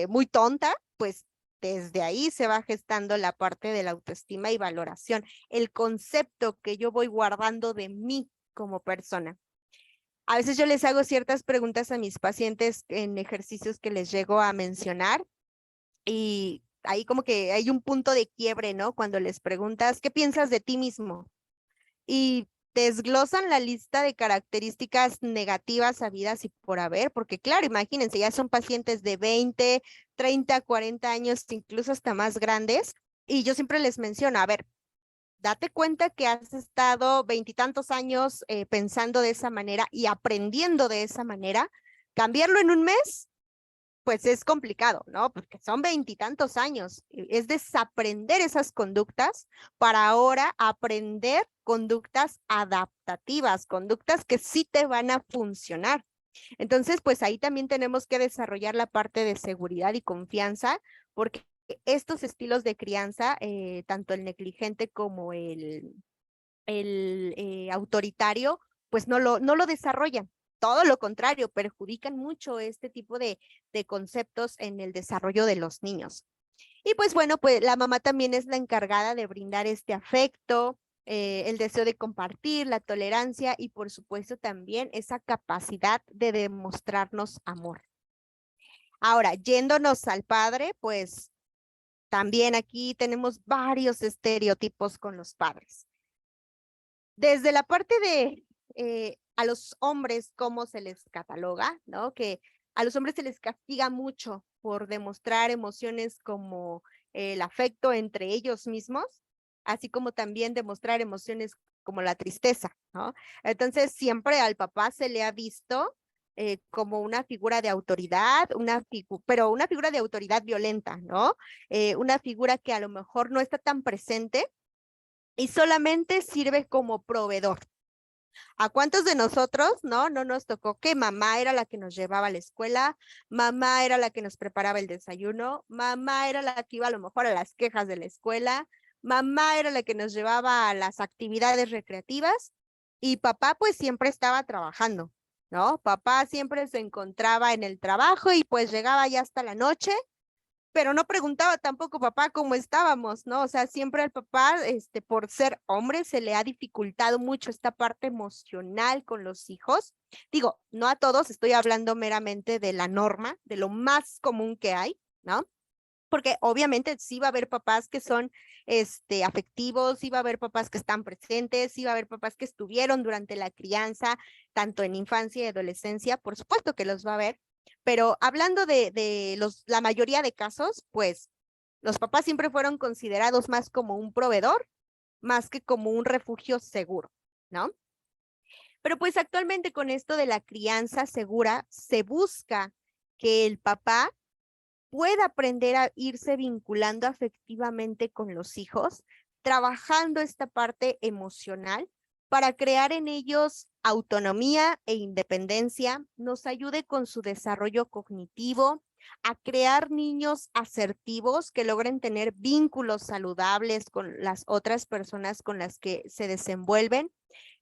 muy tonta, pues desde ahí se va gestando la parte de la autoestima y valoración, el concepto que yo voy guardando de mí como persona. A veces yo les hago ciertas preguntas a mis pacientes en ejercicios que les llego a mencionar y ahí como que hay un punto de quiebre, ¿no? Cuando les preguntas, ¿qué piensas de ti mismo? Y desglosan la lista de características negativas habidas y por haber, porque claro, imagínense, ya son pacientes de 20, 30, 40 años, incluso hasta más grandes, y yo siempre les menciono, a ver, date cuenta que has estado veintitantos años pensando de esa manera y aprendiendo de esa manera, cambiarlo en un mes pues es complicado, ¿no? Porque son veintitantos años. Es desaprender esas conductas para ahora aprender conductas adaptativas, conductas que sí te van a funcionar. Entonces, pues ahí también tenemos que desarrollar la parte de seguridad y confianza, porque estos estilos de crianza, tanto el negligente como el autoritario, pues no lo desarrollan. Todo lo contrario, perjudican mucho este tipo de conceptos en el desarrollo de los niños. Y pues bueno, pues la mamá también es la encargada de brindar este afecto, el deseo de compartir, la tolerancia y por supuesto también esa capacidad de demostrarnos amor. Ahora, yéndonos al padre, pues también aquí tenemos varios estereotipos con los padres. Desde la parte de a los hombres, cómo se les cataloga, ¿no? Que a los hombres se les castiga mucho por demostrar emociones como el afecto entre ellos mismos, así como también demostrar emociones como la tristeza, ¿no? Entonces, siempre al papá se le ha visto como una figura de autoridad, pero una figura de autoridad violenta, ¿no? Una figura que a lo mejor no está tan presente y solamente sirve como proveedor. ¿A cuántos de nosotros no nos tocó que mamá era la que nos llevaba a la escuela, mamá era la que nos preparaba el desayuno, mamá era la que iba a lo mejor a las quejas de la escuela, mamá era la que nos llevaba a las actividades recreativas y papá pues siempre estaba trabajando, ¿no? Papá siempre se encontraba en el trabajo y pues llegaba ya hasta la noche, pero no preguntaba tampoco papá cómo estábamos, ¿no? O sea, siempre al papá, por ser hombre, se le ha dificultado mucho esta parte emocional con los hijos. Digo, no a todos, estoy hablando meramente de la norma, de lo más común que hay, ¿no? Porque obviamente sí va a haber papás que son afectivos, sí va a haber papás que están presentes, sí va a haber papás que estuvieron durante la crianza, tanto en infancia y adolescencia, por supuesto que los va a haber, pero hablando de la mayoría de casos, pues los papás siempre fueron considerados más como un proveedor, más que como un refugio seguro, ¿no? Pero pues actualmente con esto de la crianza segura, se busca que el papá pueda aprender a irse vinculando afectivamente con los hijos, trabajando esta parte emocional para crear en ellos autonomía e independencia, nos ayude con su desarrollo cognitivo, a crear niños asertivos que logren tener vínculos saludables con las otras personas con las que se desenvuelven,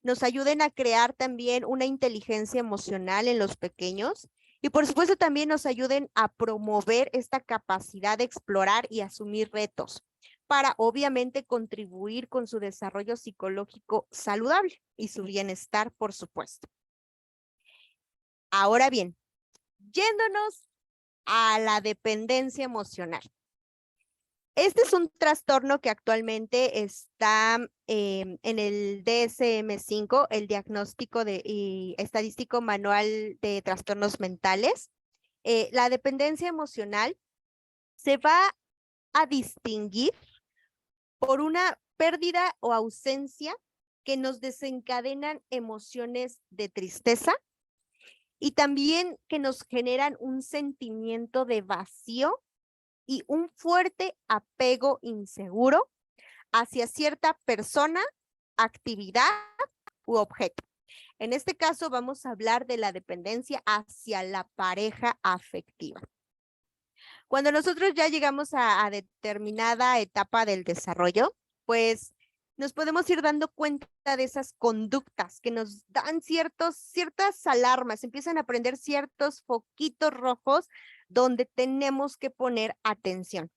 nos ayuden a crear también una inteligencia emocional en los pequeños y por supuesto también nos ayuden a promover esta capacidad de explorar y asumir retos para obviamente contribuir con su desarrollo psicológico saludable y su bienestar, por supuesto. Ahora bien, yéndonos a la dependencia emocional. Este es un trastorno que actualmente está en el DSM-5, el diagnóstico y estadístico manual de trastornos mentales. La dependencia emocional se va a distinguir por una pérdida o ausencia que nos desencadenan emociones de tristeza y también que nos generan un sentimiento de vacío y un fuerte apego inseguro hacia cierta persona, actividad u objeto. En este caso vamos a hablar de la dependencia hacia la pareja afectiva. Cuando nosotros ya llegamos a determinada etapa del desarrollo, pues nos podemos ir dando cuenta de esas conductas que nos dan ciertas alarmas, empiezan a prender ciertos foquitos rojos donde tenemos que poner atención.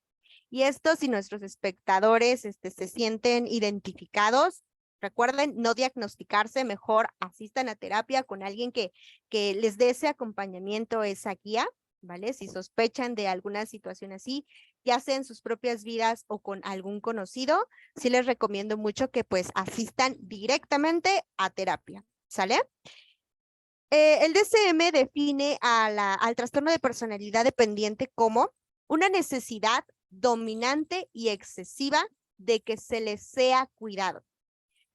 Y esto, si nuestros espectadores se sienten identificados, recuerden no diagnosticarse, mejor asistan a terapia con alguien que les dé ese acompañamiento, esa guía, ¿vale? Si sospechan de alguna situación así, ya sea en sus propias vidas o con algún conocido, sí les recomiendo mucho que pues asistan directamente a terapia, ¿sale? El DSM define al trastorno de personalidad dependiente como una necesidad dominante y excesiva de que se les sea cuidado.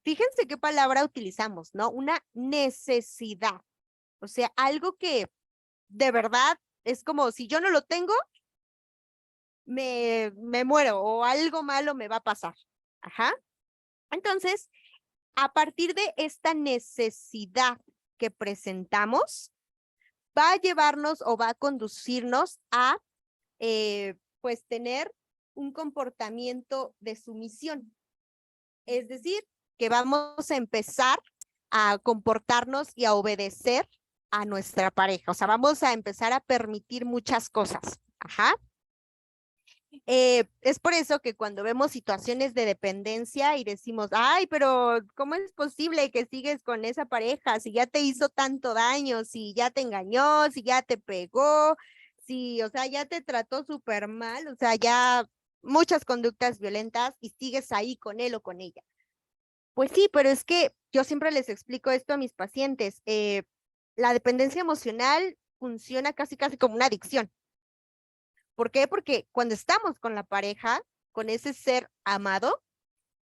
Fíjense qué palabra utilizamos, ¿no? Una necesidad. O sea, algo que de verdad es como si yo no lo tengo, me muero o algo malo me va a pasar. Ajá. Entonces, a partir de esta necesidad que presentamos, va a llevarnos o va a conducirnos a pues tener un comportamiento de sumisión. Es decir, que vamos a empezar a comportarnos y a obedecer a nuestra pareja. O sea, vamos a empezar a permitir muchas cosas. Ajá. Es por eso que cuando vemos situaciones de dependencia y decimos, ay, pero ¿cómo es posible que sigues con esa pareja si ya te hizo tanto daño, si ya te engañó, si ya te pegó, si, o sea, ya te trató súper mal, o sea, ya muchas conductas violentas y sigues ahí con él o con ella? Pues sí, pero es que yo siempre les explico esto a mis pacientes. La dependencia emocional funciona casi como una adicción. ¿Por qué? Porque cuando estamos con la pareja, con ese ser amado,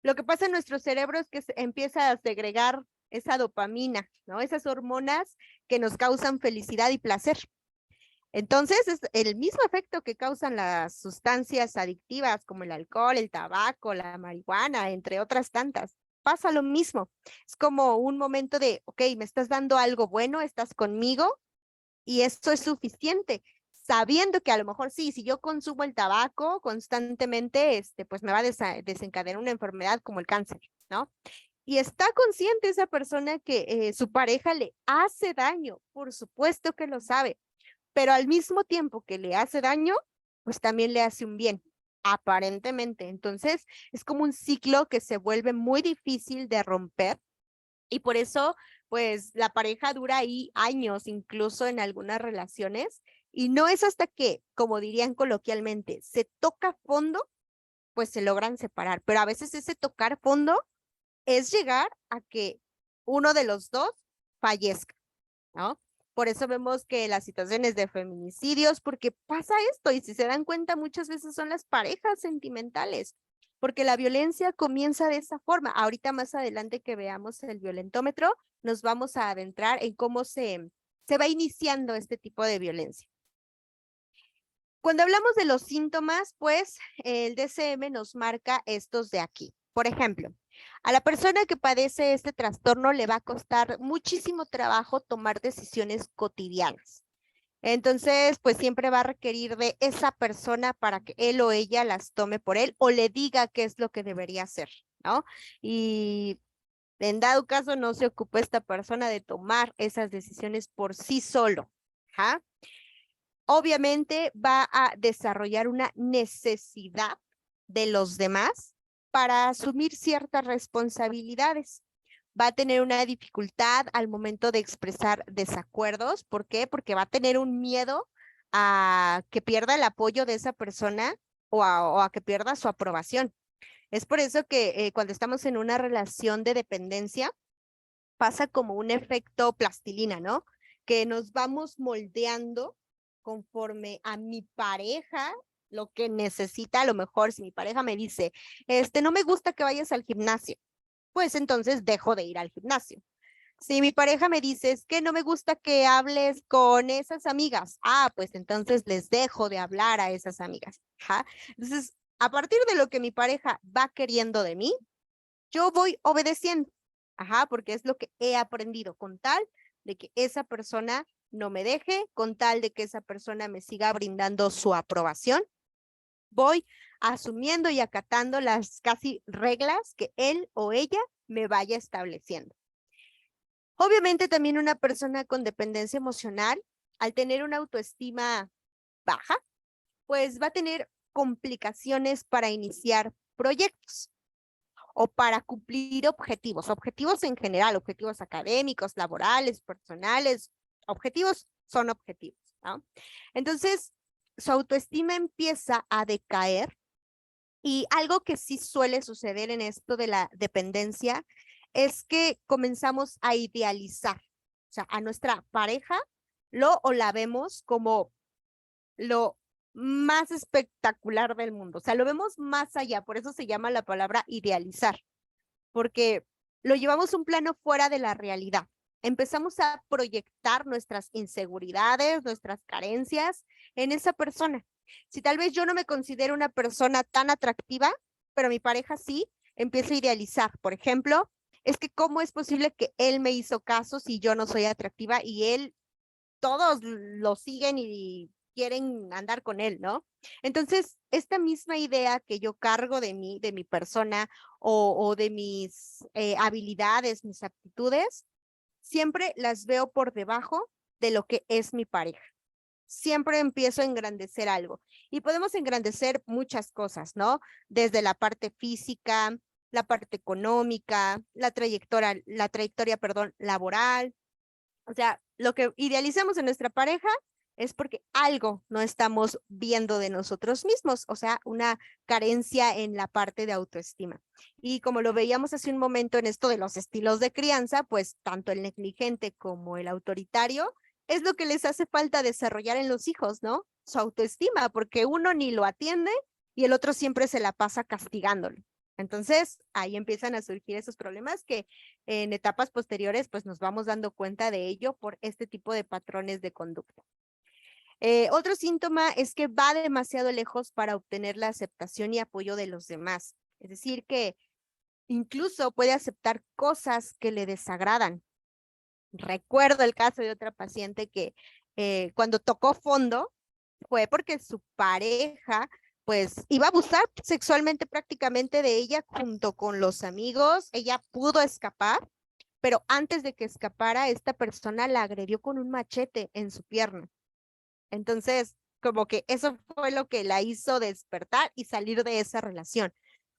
lo que pasa en nuestro cerebro es que empieza a segregar esa dopamina, ¿no? Esas hormonas que nos causan felicidad y placer. Entonces, es el mismo efecto que causan las sustancias adictivas como el alcohol, el tabaco, la marihuana, entre otras tantas. Pasa lo mismo. Es como un momento de, ok, me estás dando algo bueno, estás conmigo y esto es suficiente, sabiendo que a lo mejor sí, si yo consumo el tabaco constantemente, pues me va a desencadenar una enfermedad como el cáncer, ¿no? Y está consciente esa persona que su pareja le hace daño, por supuesto que lo sabe, pero al mismo tiempo que le hace daño, pues también le hace un bien, aparentemente. Entonces, es como un ciclo que se vuelve muy difícil de romper y por eso, pues la pareja dura ahí años, incluso en algunas relaciones, y no es hasta que, como dirían coloquialmente, se toca fondo, pues se logran separar. Pero a veces ese tocar fondo es llegar a que uno de los dos fallezca, ¿no? Por eso vemos que las situaciones de feminicidios, porque pasa esto, y si se dan cuenta, muchas veces son las parejas sentimentales, porque la violencia comienza de esa forma. Ahorita más adelante que veamos el violentómetro, nos vamos a adentrar en cómo se va iniciando este tipo de violencia. Cuando hablamos de los síntomas, pues el DSM nos marca estos de aquí. Por ejemplo, A la persona que padece este trastorno le va a costar muchísimo trabajo tomar decisiones cotidianas. Entonces, pues siempre va a requerir de esa persona para que él o ella las tome por él o le diga qué es lo que debería hacer, ¿no? Y en dado caso no se ocupa esta persona de tomar esas decisiones por sí solo. ¿Ja? Obviamente va a desarrollar una necesidad de los demás para asumir ciertas responsabilidades. Va a tener una dificultad al momento de expresar desacuerdos. ¿Por qué? Porque va a tener un miedo a que pierda el apoyo de esa persona o a que pierda su aprobación. Es por eso que cuando estamos en una relación de dependencia, pasa como un efecto plastilina, ¿no? Que nos vamos moldeando conforme a mi pareja, lo que necesita. A lo mejor si mi pareja me dice, no me gusta que vayas al gimnasio, pues entonces dejo de ir al gimnasio. Si mi pareja me dice, es que no me gusta que hables con esas amigas, pues entonces les dejo de hablar a esas amigas. ¿Ja? Entonces, a partir de lo que mi pareja va queriendo de mí, yo voy obedeciendo. Porque es lo que he aprendido, con tal de que esa persona no me deje, con tal de que esa persona me siga brindando su aprobación, voy asumiendo y acatando las casi reglas que él o ella me vaya estableciendo. Obviamente también una persona con dependencia emocional, al tener una autoestima baja, pues va a tener complicaciones para iniciar proyectos o para cumplir objetivos en general, objetivos académicos, laborales, personales. Objetivos son objetivos, ¿no? Entonces, su autoestima empieza a decaer, y algo que sí suele suceder en esto de la dependencia es que comenzamos a idealizar, o sea, a nuestra pareja o la vemos como lo más espectacular del mundo, o sea, lo vemos más allá. Por eso se llama la palabra idealizar, porque lo llevamos a un plano fuera de la realidad. Empezamos a proyectar nuestras inseguridades, nuestras carencias en esa persona. Si tal vez yo no me considero una persona tan atractiva, pero mi pareja sí, empiezo a idealizar. Por ejemplo, es que cómo es posible que él me hizo caso si yo no soy atractiva y él, todos lo siguen y quieren andar con él, ¿no? Entonces, esta misma idea que yo cargo de mí, de mi persona o de mis habilidades, mis aptitudes, siempre las veo por debajo de lo que es mi pareja. Siempre empiezo a engrandecer algo. Y podemos engrandecer muchas cosas, ¿no? Desde la parte física, la parte económica, la trayectoria, perdón, laboral. O sea, lo que idealizamos en nuestra pareja es porque algo no estamos viendo de nosotros mismos, o sea, una carencia en la parte de autoestima. Y como lo veíamos hace un momento en esto de los estilos de crianza, pues tanto el negligente como el autoritario es lo que les hace falta desarrollar en los hijos, ¿no? Su autoestima, porque uno ni lo atiende y el otro siempre se la pasa castigándolo. Entonces, ahí empiezan a surgir esos problemas que en etapas posteriores, pues nos vamos dando cuenta de ello por este tipo de patrones de conducta. Otro síntoma es que va demasiado lejos para obtener la aceptación y apoyo de los demás. Es decir, que incluso puede aceptar cosas que le desagradan. Recuerdo el caso de otra paciente que cuando tocó fondo fue porque su pareja pues iba a abusar sexualmente prácticamente de ella junto con los amigos. Ella pudo escapar, pero antes de que escapara, esta persona la agredió con un machete en su pierna. Entonces, como que eso fue lo que la hizo despertar y salir de esa relación.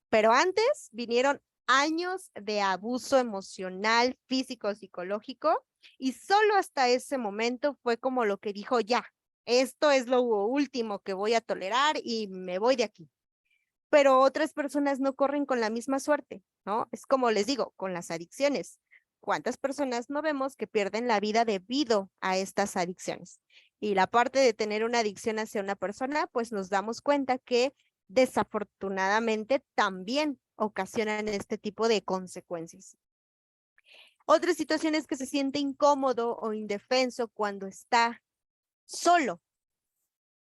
Pero antes vinieron años de abuso emocional, físico, psicológico, y solo hasta ese momento fue como lo que dijo, ya, esto es lo último que voy a tolerar y me voy de aquí. Pero otras personas no corren con la misma suerte, ¿no? Es como les digo, con las adicciones. ¿Cuántas personas no vemos que pierden la vida debido a estas adicciones? Y la parte de tener una adicción hacia una persona, pues nos damos cuenta que desafortunadamente también ocasionan este tipo de consecuencias. Otra situación es que se siente incómodo o indefenso cuando está solo.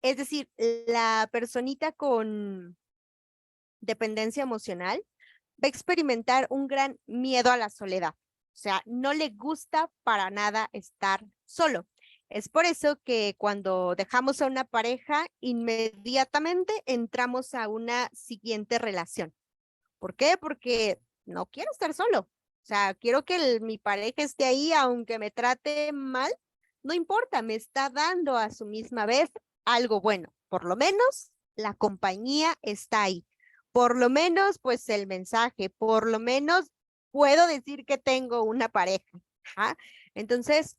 Es decir, la personita con dependencia emocional va a experimentar un gran miedo a la soledad. O sea, no le gusta para nada estar solo. Es por eso que cuando dejamos a una pareja, inmediatamente entramos a una siguiente relación. ¿Por qué? Porque no quiero estar solo. O sea, quiero que mi pareja esté ahí, aunque me trate mal, no importa, me está dando a su misma vez algo bueno. Por lo menos la compañía está ahí. Por lo menos, pues el mensaje, por lo menos puedo decir que tengo una pareja. ¿Ah? Entonces,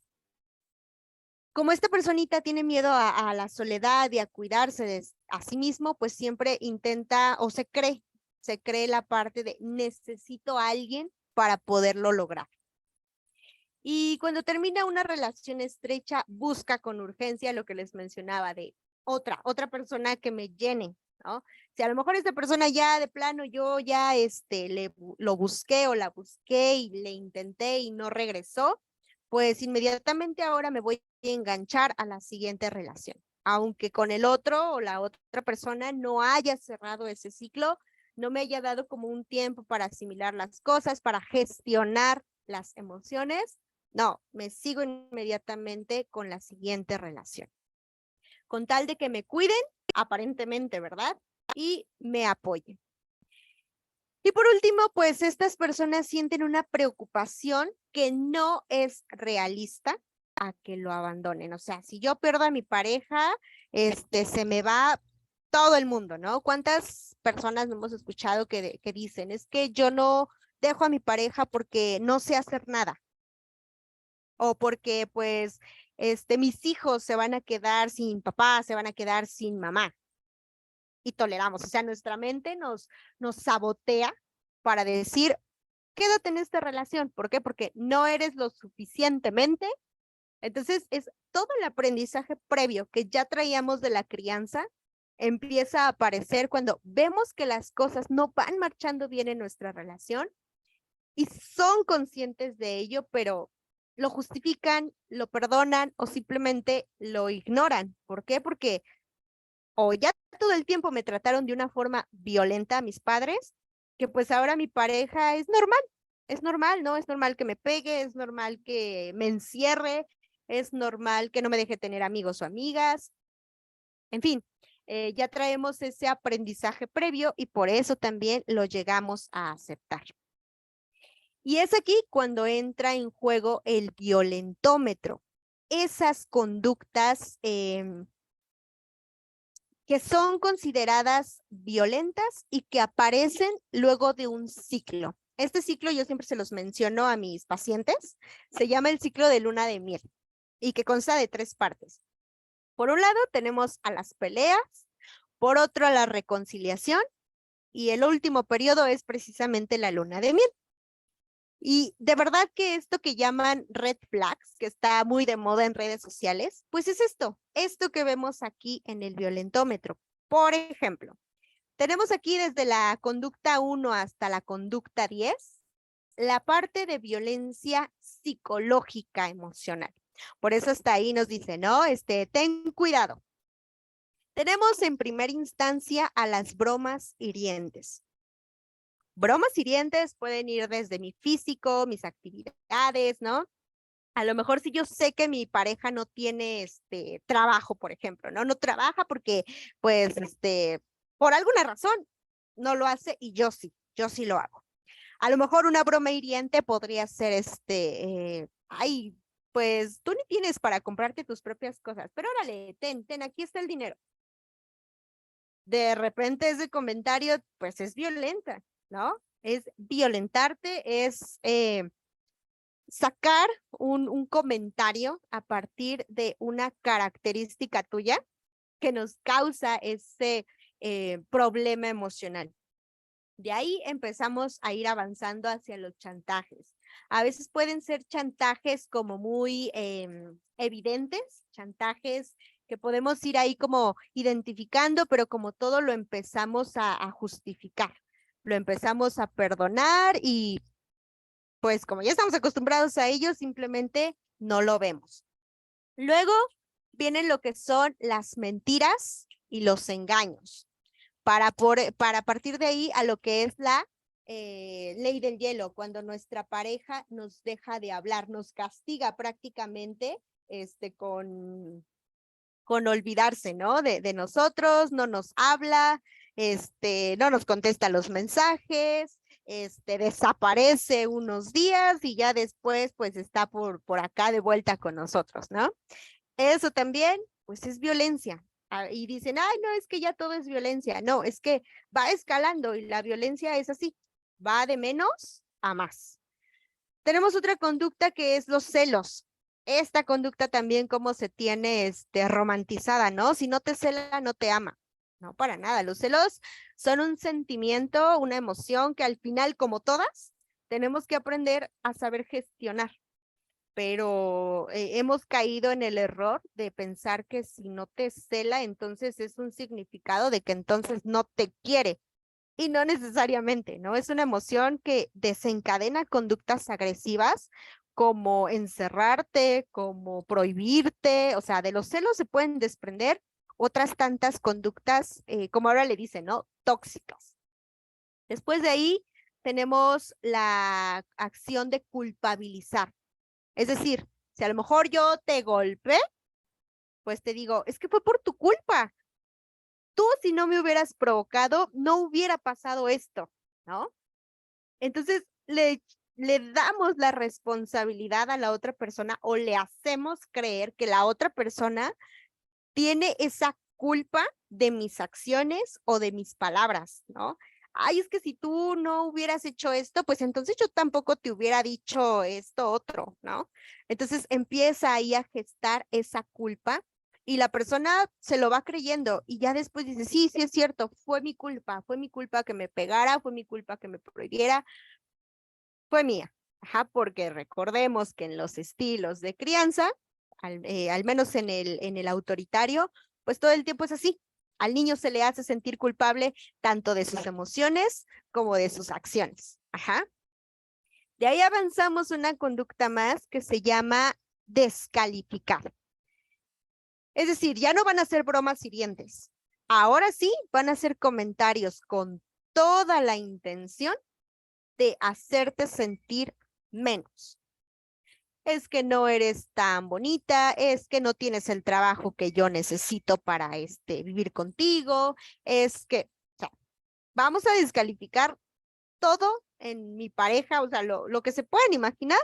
como esta personita tiene miedo a la soledad y a cuidarse a sí mismo, pues siempre intenta o se cree la parte de necesito a alguien para poderlo lograr. Y cuando termina una relación estrecha, busca con urgencia lo que les mencionaba de otra persona que me llene, ¿no? Si a lo mejor esta persona ya de plano yo ya lo busqué o la busqué y le intenté y no regresó, pues inmediatamente ahora me voy a enganchar a la siguiente relación. Aunque con el otro o la otra persona no haya cerrado ese ciclo, no me haya dado como un tiempo para asimilar las cosas, para gestionar las emociones, no, me sigo inmediatamente con la siguiente relación. Con tal de que me cuiden, aparentemente, ¿verdad? Y me apoyen. Y por último, pues estas personas sienten una preocupación que no es realista a que lo abandonen. O sea, si yo pierdo a mi pareja, se me va todo el mundo, ¿no? ¿Cuántas personas hemos escuchado que dicen, es que yo no dejo a mi pareja porque no sé hacer nada? O porque pues mis hijos se van a quedar sin papá, se van a quedar sin mamá. Y toleramos, o sea, nuestra mente nos sabotea para decir, quédate en esta relación. ¿Por qué? Porque no eres lo suficientemente. Entonces, es todo el aprendizaje previo que ya traíamos de la crianza, empieza a aparecer cuando vemos que las cosas no van marchando bien en nuestra relación y son conscientes de ello, pero lo justifican, lo perdonan o simplemente lo ignoran. ¿Por qué? Porque o ya todo el tiempo me trataron de una forma violenta a mis padres, que pues ahora mi pareja es normal, ¿no? Es normal que me pegue, es normal que me encierre, es normal que no me deje tener amigos o amigas, en fin, ya traemos ese aprendizaje previo y por eso también lo llegamos a aceptar. Y es aquí cuando entra en juego el violentómetro. Esas conductas que son consideradas violentas y que aparecen luego de un ciclo. Este ciclo yo siempre se los menciono a mis pacientes. Se llama el ciclo de luna de miel y que consta de 3 partes. Por un lado tenemos a las peleas, por otro a la reconciliación y el último periodo es precisamente la luna de miel. Y de verdad que esto que llaman red flags, que está muy de moda en redes sociales, pues es esto que vemos aquí en el violentómetro. Por ejemplo, tenemos aquí desde la conducta 1 hasta la conducta 10, la parte de violencia psicológica emocional. Por eso hasta ahí nos dice, ¿no? Ten cuidado. Tenemos en primera instancia a las bromas hirientes. Bromas hirientes pueden ir desde mi físico, mis actividades, ¿no? A lo mejor si yo sé que mi pareja no tiene trabajo, por ejemplo, ¿no? No trabaja porque, pues, por alguna razón no lo hace y yo sí lo hago. A lo mejor una broma hiriente podría ser ay, pues tú ni tienes para comprarte tus propias cosas, pero órale, ten, aquí está el dinero. De repente ese comentario, pues es violenta, ¿no? Es violentarte, es sacar un comentario a partir de una característica tuya que nos causa ese problema emocional. De ahí empezamos a ir avanzando hacia los chantajes. A veces pueden ser chantajes como muy evidentes, chantajes que podemos ir ahí como identificando, pero como todo lo empezamos a justificar, lo empezamos a perdonar y pues como ya estamos acostumbrados a ello, simplemente no lo vemos. Luego vienen lo que son las mentiras y los engaños. Para partir de ahí a lo que es la ley del hielo, cuando nuestra pareja nos deja de hablar, nos castiga prácticamente con olvidarse, ¿no? De nosotros, no nos habla, no nos contesta los mensajes, desaparece unos días y ya después pues está por acá de vuelta con nosotros, ¿no? Eso también, pues es violencia. Y dicen, ay, no, es que ya todo es violencia. No, es que va escalando y la violencia es así, va de menos a más. Tenemos otra conducta que es los celos. Esta conducta también como se tiene romantizada, ¿no? Si no te cela, no te ama. No, para nada. Los celos son un sentimiento, una emoción que al final, como todas, tenemos que aprender a saber gestionar. Pero hemos caído en el error de pensar que si no te cela, entonces es un significado de que entonces no te quiere. Y no necesariamente, ¿no? Es una emoción que desencadena conductas agresivas como encerrarte, como prohibirte, o sea, de los celos se pueden desprender otras tantas conductas, como ahora le dicen, ¿no? Tóxicas. Después de ahí tenemos la acción de culpabilizar. Es decir, si a lo mejor yo te golpeé, pues te digo, es que fue por tu culpa. Tú, si no me hubieras provocado, no hubiera pasado esto, ¿no? Entonces, le damos la responsabilidad a la otra persona o le hacemos creer que la otra persona tiene esa culpa de mis acciones o de mis palabras, ¿no? Ay, es que si tú no hubieras hecho esto, pues entonces yo tampoco te hubiera dicho esto otro, ¿no? Entonces empieza ahí a gestar esa culpa y la persona se lo va creyendo y ya después dice, sí, sí es cierto, fue mi culpa que me pegara, fue mi culpa que me prohibiera, fue mía. Ajá, porque recordemos que en los estilos de crianza, al menos en el autoritario, pues todo el tiempo es así. Al niño se le hace sentir culpable tanto de sus emociones como de sus acciones. Ajá. De ahí avanzamos una conducta más que se llama descalificar. Es decir, ya no van a ser bromas hirientes. Ahora sí van a hacer comentarios con toda la intención de hacerte sentir menos. Es que no eres tan bonita, es que no tienes el trabajo que yo necesito para vivir contigo, es que, o sea, vamos a descalificar todo en mi pareja, o sea, lo que se pueden imaginar,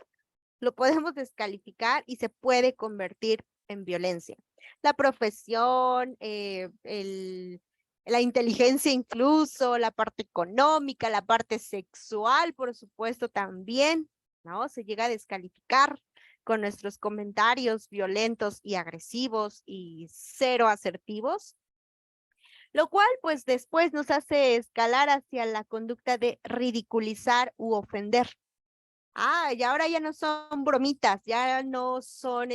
lo podemos descalificar y se puede convertir en violencia. La profesión, la inteligencia incluso, la parte económica, la parte sexual, por supuesto, también, ¿no? Se llega a descalificar con nuestros comentarios violentos y agresivos y cero asertivos, lo cual pues después nos hace escalar hacia la conducta de ridiculizar u ofender. Ah, y ahora ya no son bromitas, ya no son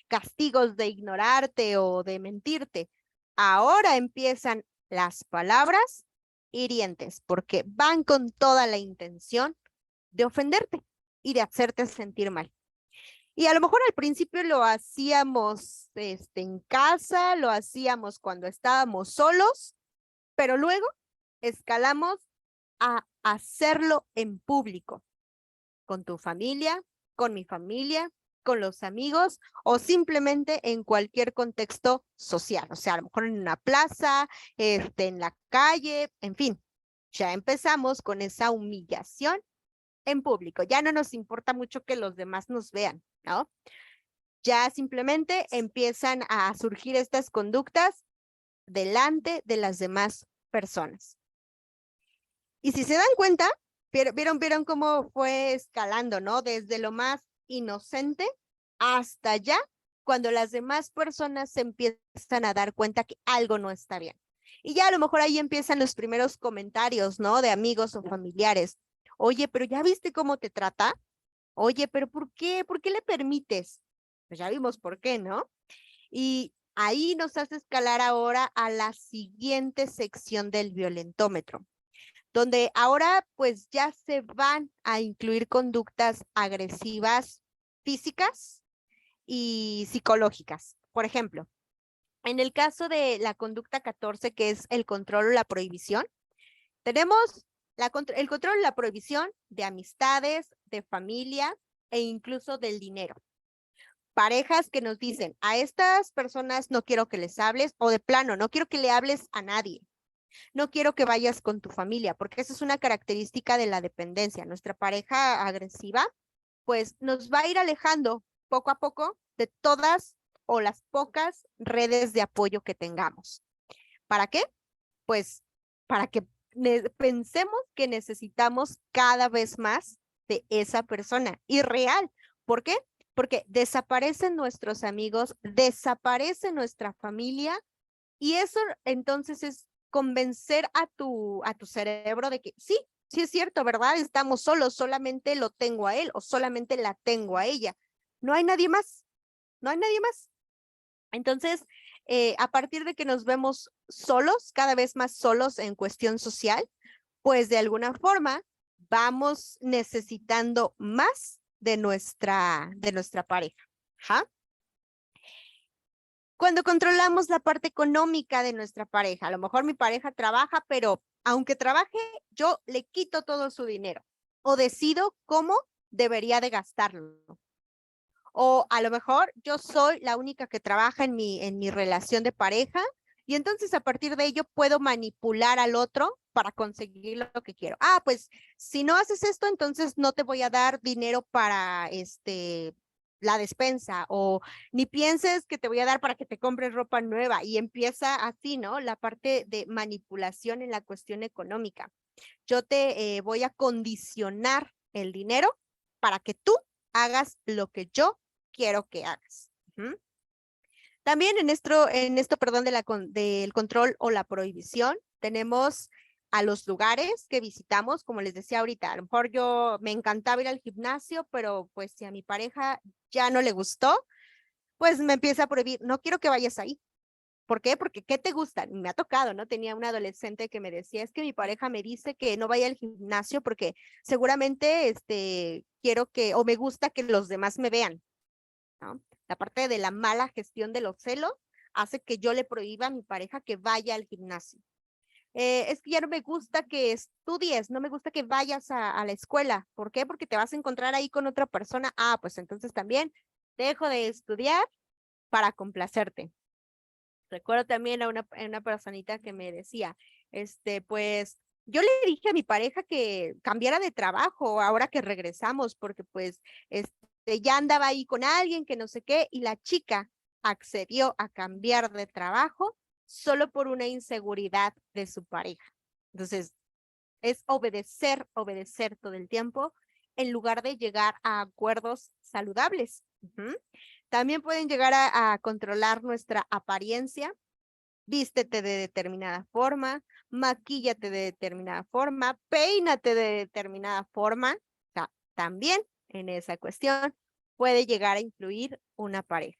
castigos de ignorarte o de mentirte. Ahora empiezan las palabras hirientes, porque van con toda la intención de ofenderte y de hacerte sentir mal. Y a lo mejor al principio lo hacíamos en casa, lo hacíamos cuando estábamos solos, pero luego escalamos a hacerlo en público, con tu familia, con mi familia, con los amigos o simplemente en cualquier contexto social. O sea, a lo mejor en una plaza, en la calle, en fin. Ya empezamos con esa humillación en público. Ya no nos importa mucho que los demás nos vean, ¿no? Ya simplemente empiezan a surgir estas conductas delante de las demás personas. Y si se dan cuenta, vieron cómo fue escalando, ¿no? Desde lo más inocente hasta ya cuando las demás personas se empiezan a dar cuenta que algo no está bien. Y ya a lo mejor ahí empiezan los primeros comentarios, ¿no? De amigos o familiares. Oye, pero ¿ya viste cómo te trata? Oye, pero ¿por qué? ¿Por qué le permites? Pues ya vimos por qué, ¿no? Y ahí nos hace escalar ahora a la siguiente sección del violentómetro, donde ahora pues ya se van a incluir conductas agresivas físicas y psicológicas. Por ejemplo, en el caso de la conducta 14, que es el control o la prohibición, tenemos El control y la prohibición de amistades, de familia e incluso del dinero. Parejas que nos dicen, a estas personas no quiero que les hables, o de plano, no quiero que le hables a nadie. No quiero que vayas con tu familia, porque esa es una característica de la dependencia. Nuestra pareja agresiva, pues nos va a ir alejando poco a poco de todas o las pocas redes de apoyo que tengamos. ¿Para qué? Pues para que pensemos que necesitamos cada vez más de esa persona. Irreal. ¿Por qué? Porque desaparecen nuestros amigos, desaparece nuestra familia y eso entonces es convencer a tu cerebro de que sí es cierto, ¿verdad? Estamos solos, solamente lo tengo a él o solamente la tengo a ella. No hay nadie más, no hay nadie más. Entonces, a partir de que nos vemos solos, cada vez más solos en cuestión social, pues de alguna forma vamos necesitando más de nuestra pareja. ¿Ja? Cuando controlamos la parte económica de nuestra pareja, a lo mejor mi pareja trabaja, pero aunque trabaje, yo le quito todo su dinero o decido cómo debería de gastarlo. O a lo mejor yo soy la única que trabaja en mi relación de pareja y entonces a partir de ello puedo manipular al otro para conseguir lo que quiero. Ah, pues si no haces esto, entonces no te voy a dar dinero para la despensa o ni pienses que te voy a dar para que te compres ropa nueva y empieza así, ¿no? La parte de manipulación en la cuestión económica. Yo te voy a condicionar el dinero para que tú hagas lo que yo quiero que hagas. También en esto, perdón, del control o la prohibición, tenemos a los lugares que visitamos, como les decía ahorita, a lo mejor yo me encantaba ir al gimnasio, pero pues si a mi pareja ya no le gustó, pues me empieza a prohibir, no quiero que vayas ahí. ¿Por qué? Porque ¿qué te gusta? Me ha tocado, ¿no? Tenía una adolescente que me decía, es que mi pareja me dice que no vaya al gimnasio porque seguramente quiero que, o me gusta que los demás me vean, ¿no? La parte de la mala gestión de los celos hace que yo le prohíba a mi pareja que vaya al gimnasio. Es que ya no me gusta que estudies, no me gusta que vayas a la escuela. ¿Por qué? Porque te vas a encontrar ahí con otra persona. Ah, pues entonces también dejo de estudiar para complacerte. Recuerdo también a una personita que me decía, pues yo le dije a mi pareja que cambiara de trabajo ahora que regresamos, porque pues ya andaba ahí con alguien que no sé qué, y la chica accedió a cambiar de trabajo solo por una inseguridad de su pareja. Entonces, es obedecer todo el tiempo en lugar de llegar a acuerdos saludables. También pueden llegar a controlar nuestra apariencia. Vístete de determinada forma, maquíllate de determinada forma, peínate de determinada forma. O sea, también en esa cuestión puede llegar a influir una pareja.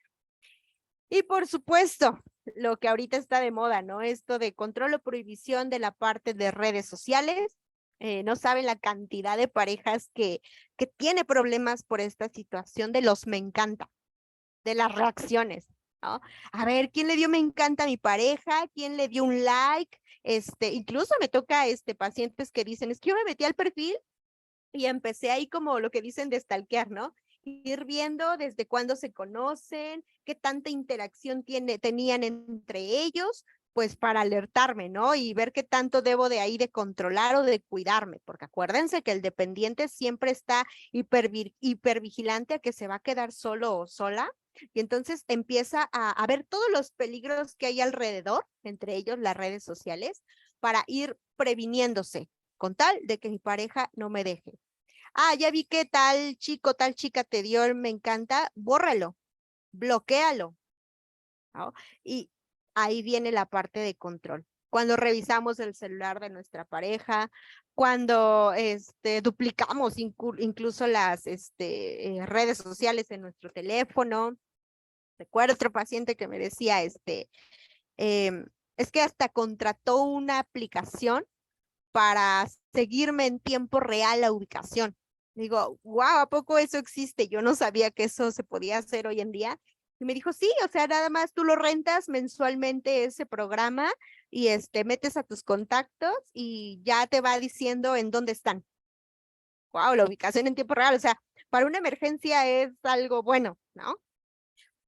Y por supuesto, lo que ahorita está de moda, ¿no? Esto de control o prohibición de la parte de redes sociales. No saben la cantidad de parejas que tiene problemas por esta situación de los me encanta, de las reacciones, ¿no? A ver, ¿quién le dio me encanta a mi pareja? ¿Quién le dio un like? Incluso me toca pacientes que dicen, es que yo me metí al perfil y empecé ahí como lo que dicen de stalkear, ¿no? Ir viendo desde cuándo se conocen, qué tanta interacción tenían entre ellos, pues para alertarme, ¿no? Y ver qué tanto debo de ahí de controlar o de cuidarme, porque acuérdense que el dependiente siempre está hipervigilante a que se va a quedar solo o sola, y entonces empieza a ver todos los peligros que hay alrededor, entre ellos las redes sociales, para ir previniéndose, con tal de que mi pareja no me deje. Ah, ya vi que tal chico, tal chica te dio el me encanta, bórralo, bloquéalo, ¿no? Y ahí viene la parte de control. Cuando revisamos el celular de nuestra pareja, cuando duplicamos incluso las redes sociales en nuestro teléfono. Recuerdo otro paciente que me decía, es que hasta contrató una aplicación para seguirme en tiempo real la ubicación. Digo, wow, ¿a poco eso existe? Yo no sabía que eso se podía hacer hoy en día. Y me dijo, sí, o sea, nada más tú lo rentas mensualmente ese programa y metes a tus contactos y ya te va diciendo en dónde están. Wow, la ubicación en tiempo real, o sea, para una emergencia es algo bueno, ¿no?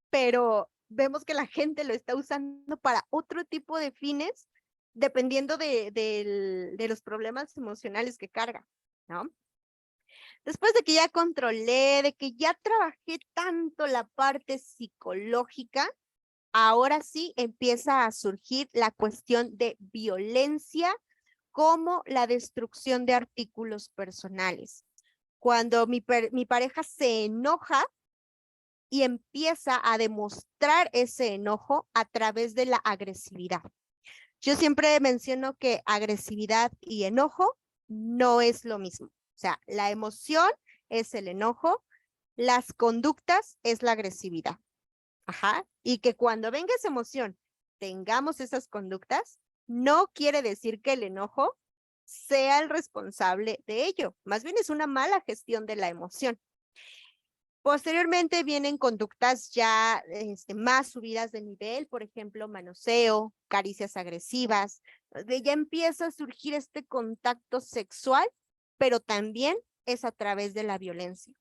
Pero vemos que la gente lo está usando para otro tipo de fines, dependiendo de los problemas emocionales que carga, ¿no? Después de que ya controlé, de que ya trabajé tanto la parte psicológica, ahora sí empieza a surgir la cuestión de violencia como la destrucción de artículos personales. Cuando mi pareja se enoja y empieza a demostrar ese enojo a través de la agresividad. Yo siempre menciono que agresividad y enojo no es lo mismo. O sea, la emoción es el enojo, las conductas es la agresividad. Ajá. Y que cuando venga esa emoción, tengamos esas conductas, no quiere decir que el enojo sea el responsable de ello. Más bien es una mala gestión de la emoción. Posteriormente vienen conductas ya más subidas de nivel, por ejemplo, manoseo, caricias agresivas. Ya empieza a surgir este contacto sexual, pero también es a través de la violencia.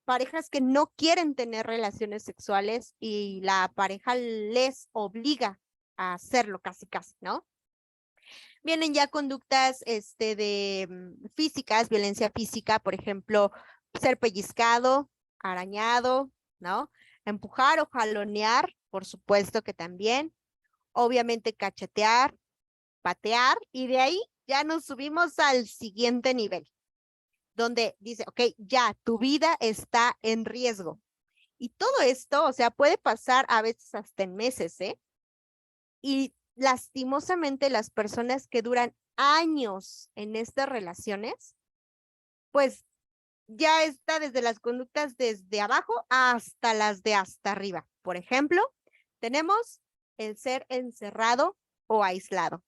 Parejas que no quieren tener relaciones sexuales y la pareja les obliga a hacerlo casi, ¿no? Vienen ya conductas físicas, violencia física, por ejemplo, ser pellizcado, arañado, ¿no? Empujar o jalonear, por supuesto que también. Obviamente cachetear, patear, y de ahí ya nos subimos al siguiente nivel, donde dice, ok, ya, tu vida está en riesgo. Y todo esto, o sea, puede pasar a veces hasta en meses, ¿eh? Y lastimosamente las personas que duran años en estas relaciones, pues ya está desde las conductas desde abajo hasta las de hasta arriba. Por ejemplo, tenemos el ser encerrado o aislado,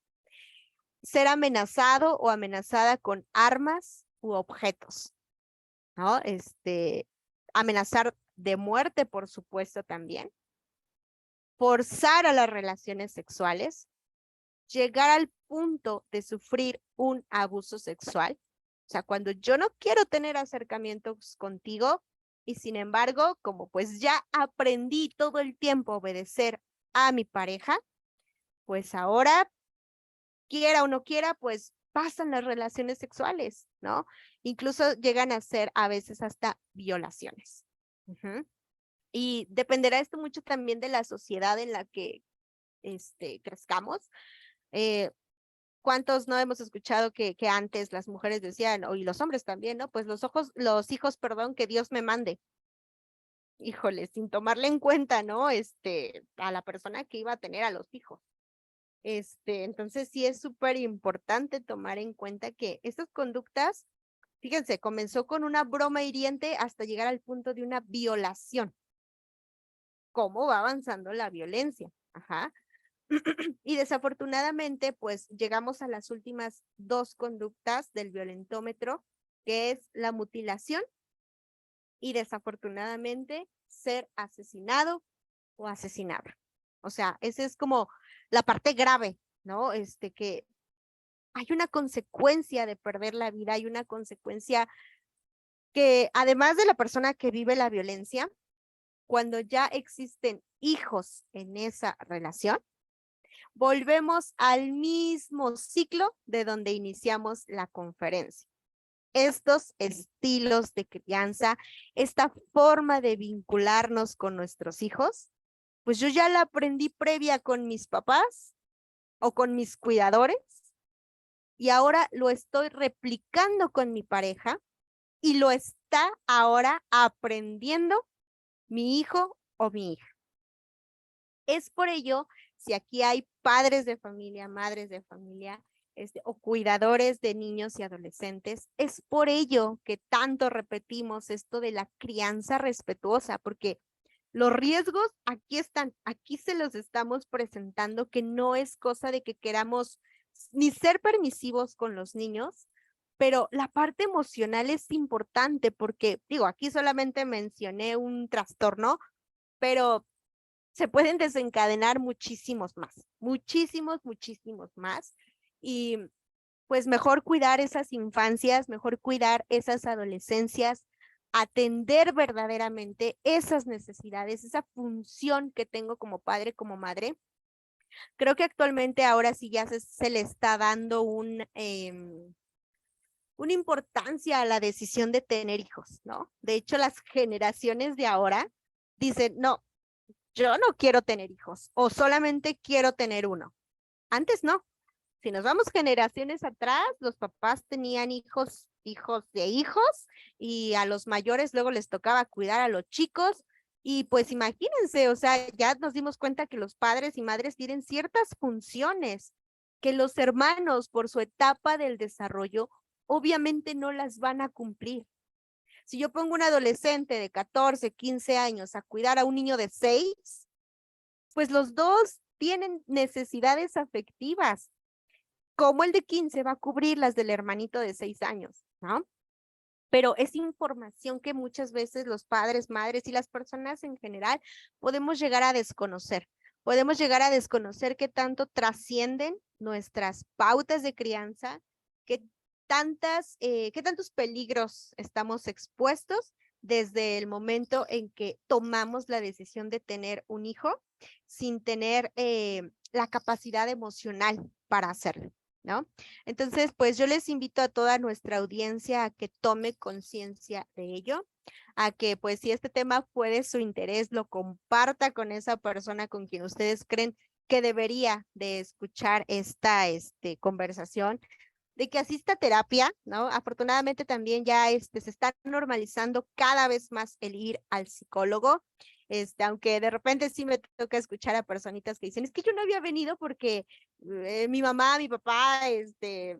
ser amenazado o amenazada con armas u objetos, ¿no? Amenazar de muerte, por supuesto, también. Forzar a las relaciones sexuales, llegar al punto de sufrir un abuso sexual. O sea, cuando yo no quiero tener acercamientos contigo y sin embargo, como pues ya aprendí todo el tiempo a obedecer a mi pareja, pues ahora, quiera o no quiera, pues pasan las relaciones sexuales, ¿no? Incluso llegan a ser a veces hasta violaciones. Y dependerá esto mucho también de la sociedad en la que crezcamos. ¿Cuántos no hemos escuchado que antes las mujeres decían, y los hombres también, ¿no? Pues los hijos, perdón, que Dios me mande. Híjole, sin tomarle en cuenta, ¿no? A la persona que iba a tener a los hijos. Entonces sí es súper importante tomar en cuenta que estas conductas, fíjense, comenzó con una broma hiriente hasta llegar al punto de una violación. ¿Cómo va avanzando la violencia? Ajá. Y desafortunadamente, pues llegamos a las últimas dos conductas del violentómetro, que es la mutilación y desafortunadamente ser asesinado o asesinada. O sea, esa es como la parte grave, ¿no? Que hay una consecuencia de perder la vida, hay una consecuencia que además de la persona que vive la violencia, cuando ya existen hijos en esa relación, volvemos al mismo ciclo de donde iniciamos la conferencia. Estos estilos de crianza, esta forma de vincularnos con nuestros hijos, pues yo ya la aprendí previa con mis papás o con mis cuidadores y ahora lo estoy replicando con mi pareja y lo está ahora aprendiendo mi hijo o mi hija. Es por ello, si aquí hay padres de familia, madres de familia, o cuidadores de niños y adolescentes, es por ello que tanto repetimos esto de la crianza respetuosa, porque los riesgos aquí están, aquí se los estamos presentando, que no es cosa de que queramos ni ser permisivos con los niños, pero la parte emocional es importante porque, digo, aquí solamente mencioné un trastorno, pero se pueden desencadenar muchísimos más. Y pues mejor cuidar esas infancias, mejor cuidar esas adolescencias, atender verdaderamente esas necesidades, esa función que tengo como padre, como madre. Creo que actualmente ahora sí ya se le está dando una importancia a la decisión de tener hijos, ¿no? De hecho, las generaciones de ahora dicen, no, yo no quiero tener hijos o solamente quiero tener uno. Antes no. Si nos vamos generaciones atrás, los papás tenían hijos de hijos y a los mayores luego les tocaba cuidar a los chicos. Y pues imagínense, o sea, ya nos dimos cuenta que los padres y madres tienen ciertas funciones que los hermanos por su etapa del desarrollo obviamente no las van a cumplir. Si yo pongo un adolescente de 14, 15 años a cuidar a un niño de 6, pues los dos tienen necesidades afectivas. ¿Cómo el de 15 va a cubrir las del hermanito de 6 años? ¿No? Pero es información que muchas veces los padres, madres y las personas en general podemos llegar a desconocer. Podemos llegar a desconocer qué tanto trascienden nuestras pautas de crianza, qué tantos peligros estamos expuestos desde el momento en que tomamos la decisión de tener un hijo sin tener la capacidad emocional para hacerlo, ¿no? Entonces, pues yo les invito a toda nuestra audiencia a que tome conciencia de ello, a que pues si este tema fue de su interés, lo comparta con esa persona con quien ustedes creen que debería de escuchar esta conversación, de que asista a terapia, ¿no? Afortunadamente también ya se está normalizando cada vez más el ir al psicólogo. Aunque de repente sí me toca escuchar a personitas que dicen, es que yo no había venido porque mi mamá, mi papá,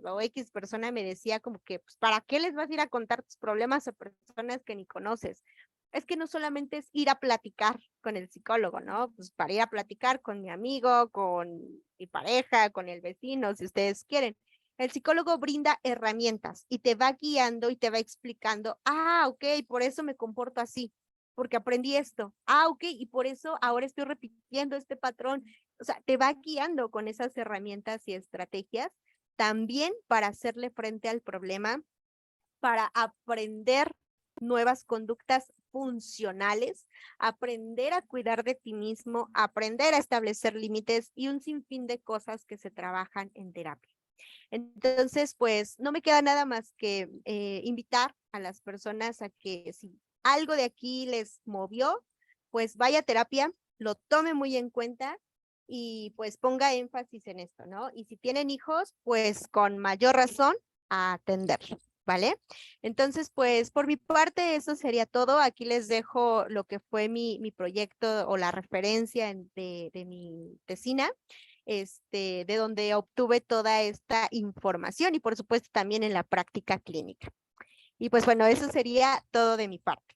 o X persona me decía como que, pues, ¿para qué les vas a ir a contar tus problemas a personas que ni conoces? Es que no solamente es ir a platicar con el psicólogo, ¿no? Pues para ir a platicar con mi amigo, con mi pareja, con el vecino, si ustedes quieren. El psicólogo brinda herramientas y te va guiando y te va explicando, ok, por eso me comporto así, porque aprendí esto. Ok, y por eso ahora estoy repitiendo este patrón. O sea, te va guiando con esas herramientas y estrategias también para hacerle frente al problema, para aprender nuevas conductas funcionales, aprender a cuidar de ti mismo, aprender a establecer límites y un sinfín de cosas que se trabajan en terapia. Entonces, pues no me queda nada más que invitar a las personas a que si algo de aquí les movió, pues vaya a terapia, lo tome muy en cuenta y pues ponga énfasis en esto, ¿no? Y si tienen hijos, pues con mayor razón a atenderlos, ¿vale? Entonces, pues por mi parte eso sería todo. Aquí les dejo lo que fue mi proyecto o la referencia de mi tesina, de donde obtuve toda esta información y por supuesto también en la práctica clínica. Y pues bueno, eso sería todo de mi parte.